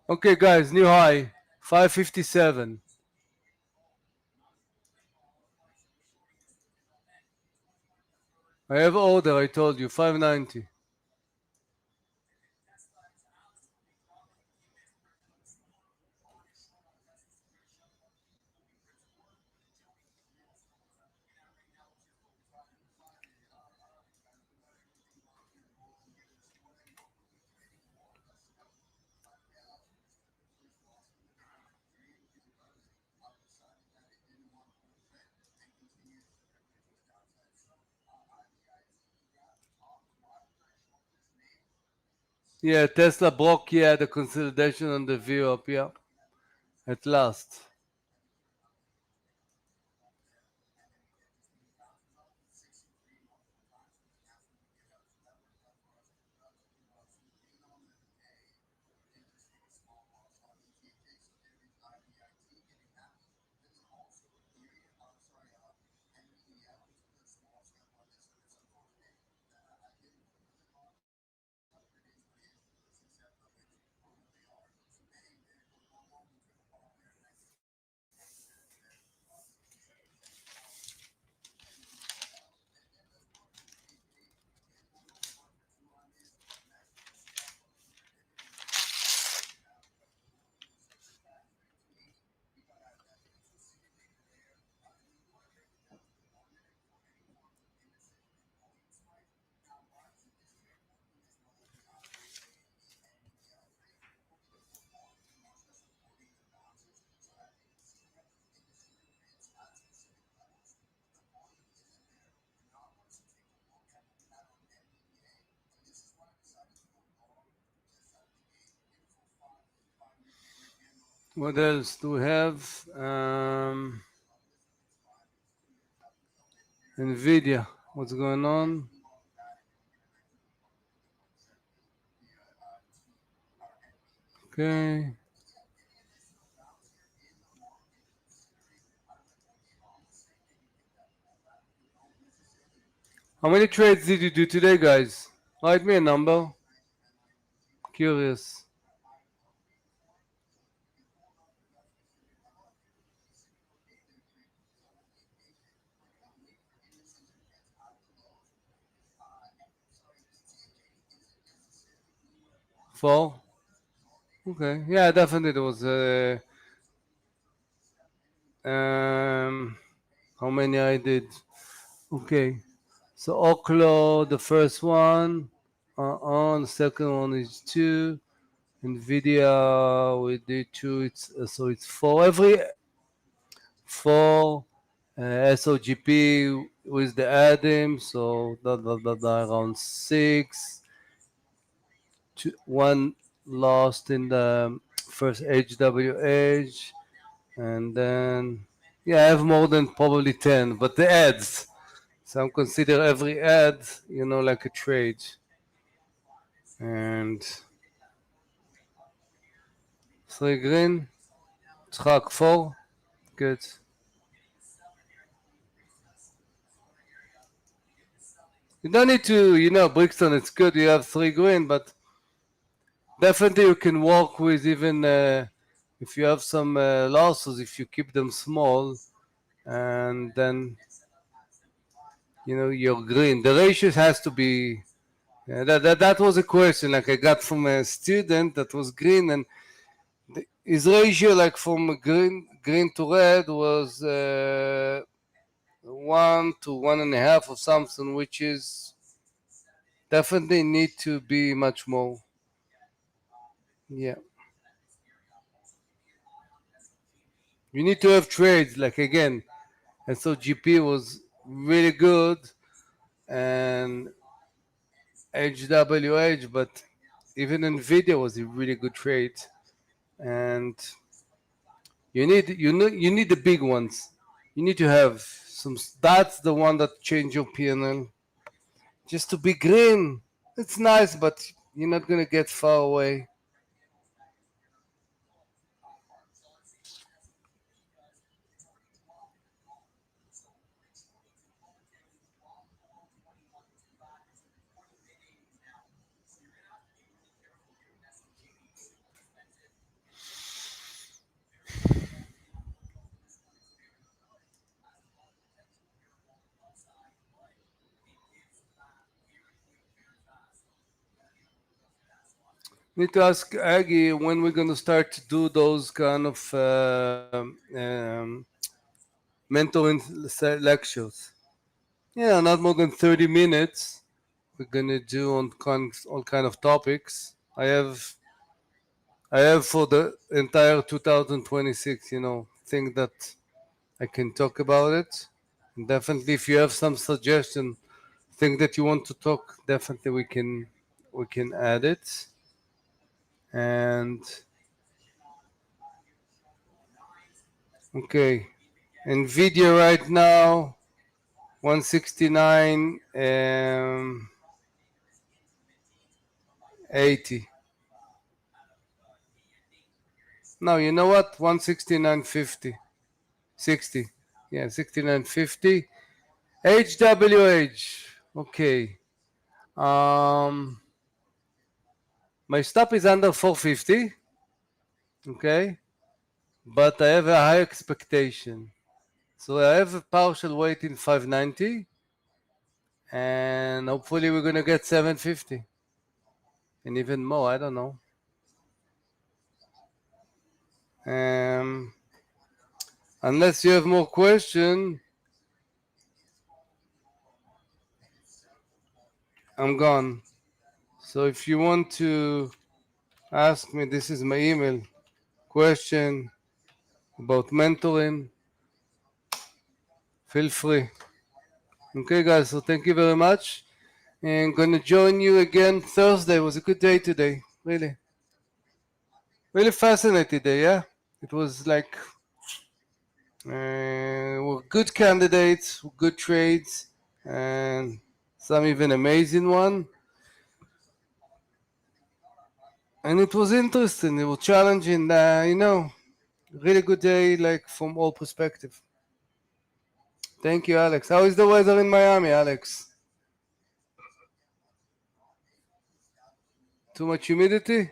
Okay, guys, new high 557. I have order. I told you 590. Yeah, Tesla broke. Yeah, the consolidation on the VWAP. Yeah, at last. What else do we have? Nvidia. What's going on? Okay. How many trades did you do today, guys? Write me a number. Curious. 4? Okay. Yeah, definitely there was how many I did? Okay. So Oklo, the first one. The second one is 2. Nvidia, we did 2. It's so it's 4. Every 4. SOGP with the Adim, so around 6. One lost in the first HWH, and then yeah, I have more than probably 10, but the ads. So I'm consider every ad, like a trade. And 3 green, Tzchak 4, good. You don't need to, Brixton, it's good you have 3 green, but definitely you can work with even if you have some losses, if you keep them small, and then you're green. The ratios has to be. That was a question like I got from a student that was green, and his ratio like from green to red was 1 to 1.5 or something, which is definitely need to be much more. Yeah, you need to have trades like again, and so GP was really good and HWH, but even Nvidia was a really good trade, and you need the big ones. You need to have some. That's the one that change your PNL. Just to be green, it's nice, but you're not gonna get far away. Need to ask Aggie when we're going to start to do those kind of mentoring lectures. Yeah, not more than 30 minutes. We're going to do on all kind of topics. I have for the entire 2026, thing that I can talk about it. And definitely, if you have some suggestion, thing that you want to talk, definitely we can add it. And okay, Nvidia right now 169 80. No, you know what? 169.50. 60. Yeah, 69.50. HWH. Okay. Um my stop is under 450. Okay. But I have a high expectation. So I have a partial weight in 590. And hopefully we're gonna get 750. And even more, I don't know. Um Unless you have more question, I'm gone. So if you want to ask me, this is my email, question about mentoring, feel free. Okay, guys, so thank you very much. And gonna join you again Thursday. It was a good day today. Really. Really fascinating day, yeah? It was like were good candidates, good trades, and some even amazing one. And it was interesting. It was challenging. Really good day, like from all perspective. Thank you, Alex. How is the weather in Miami, Alex? Too much humidity?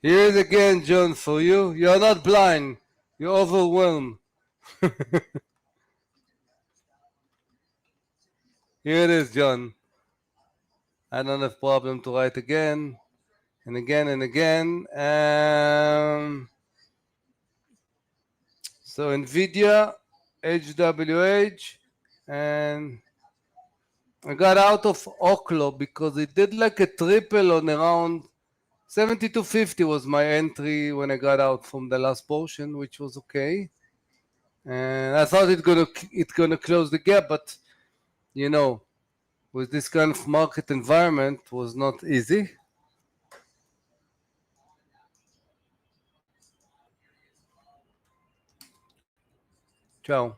Here it again, John, for you. You're not blind. You're overwhelmed. Here it is, John. I don't have problem to write again and again and again. So NVIDIA, HWH, and I got out of Oklo because it did like a triple on around 72.50 was my entry when I got out from the last portion, which was okay. And I thought it's gonna close the gap, but you know, with this kind of market environment, was not easy. Ciao.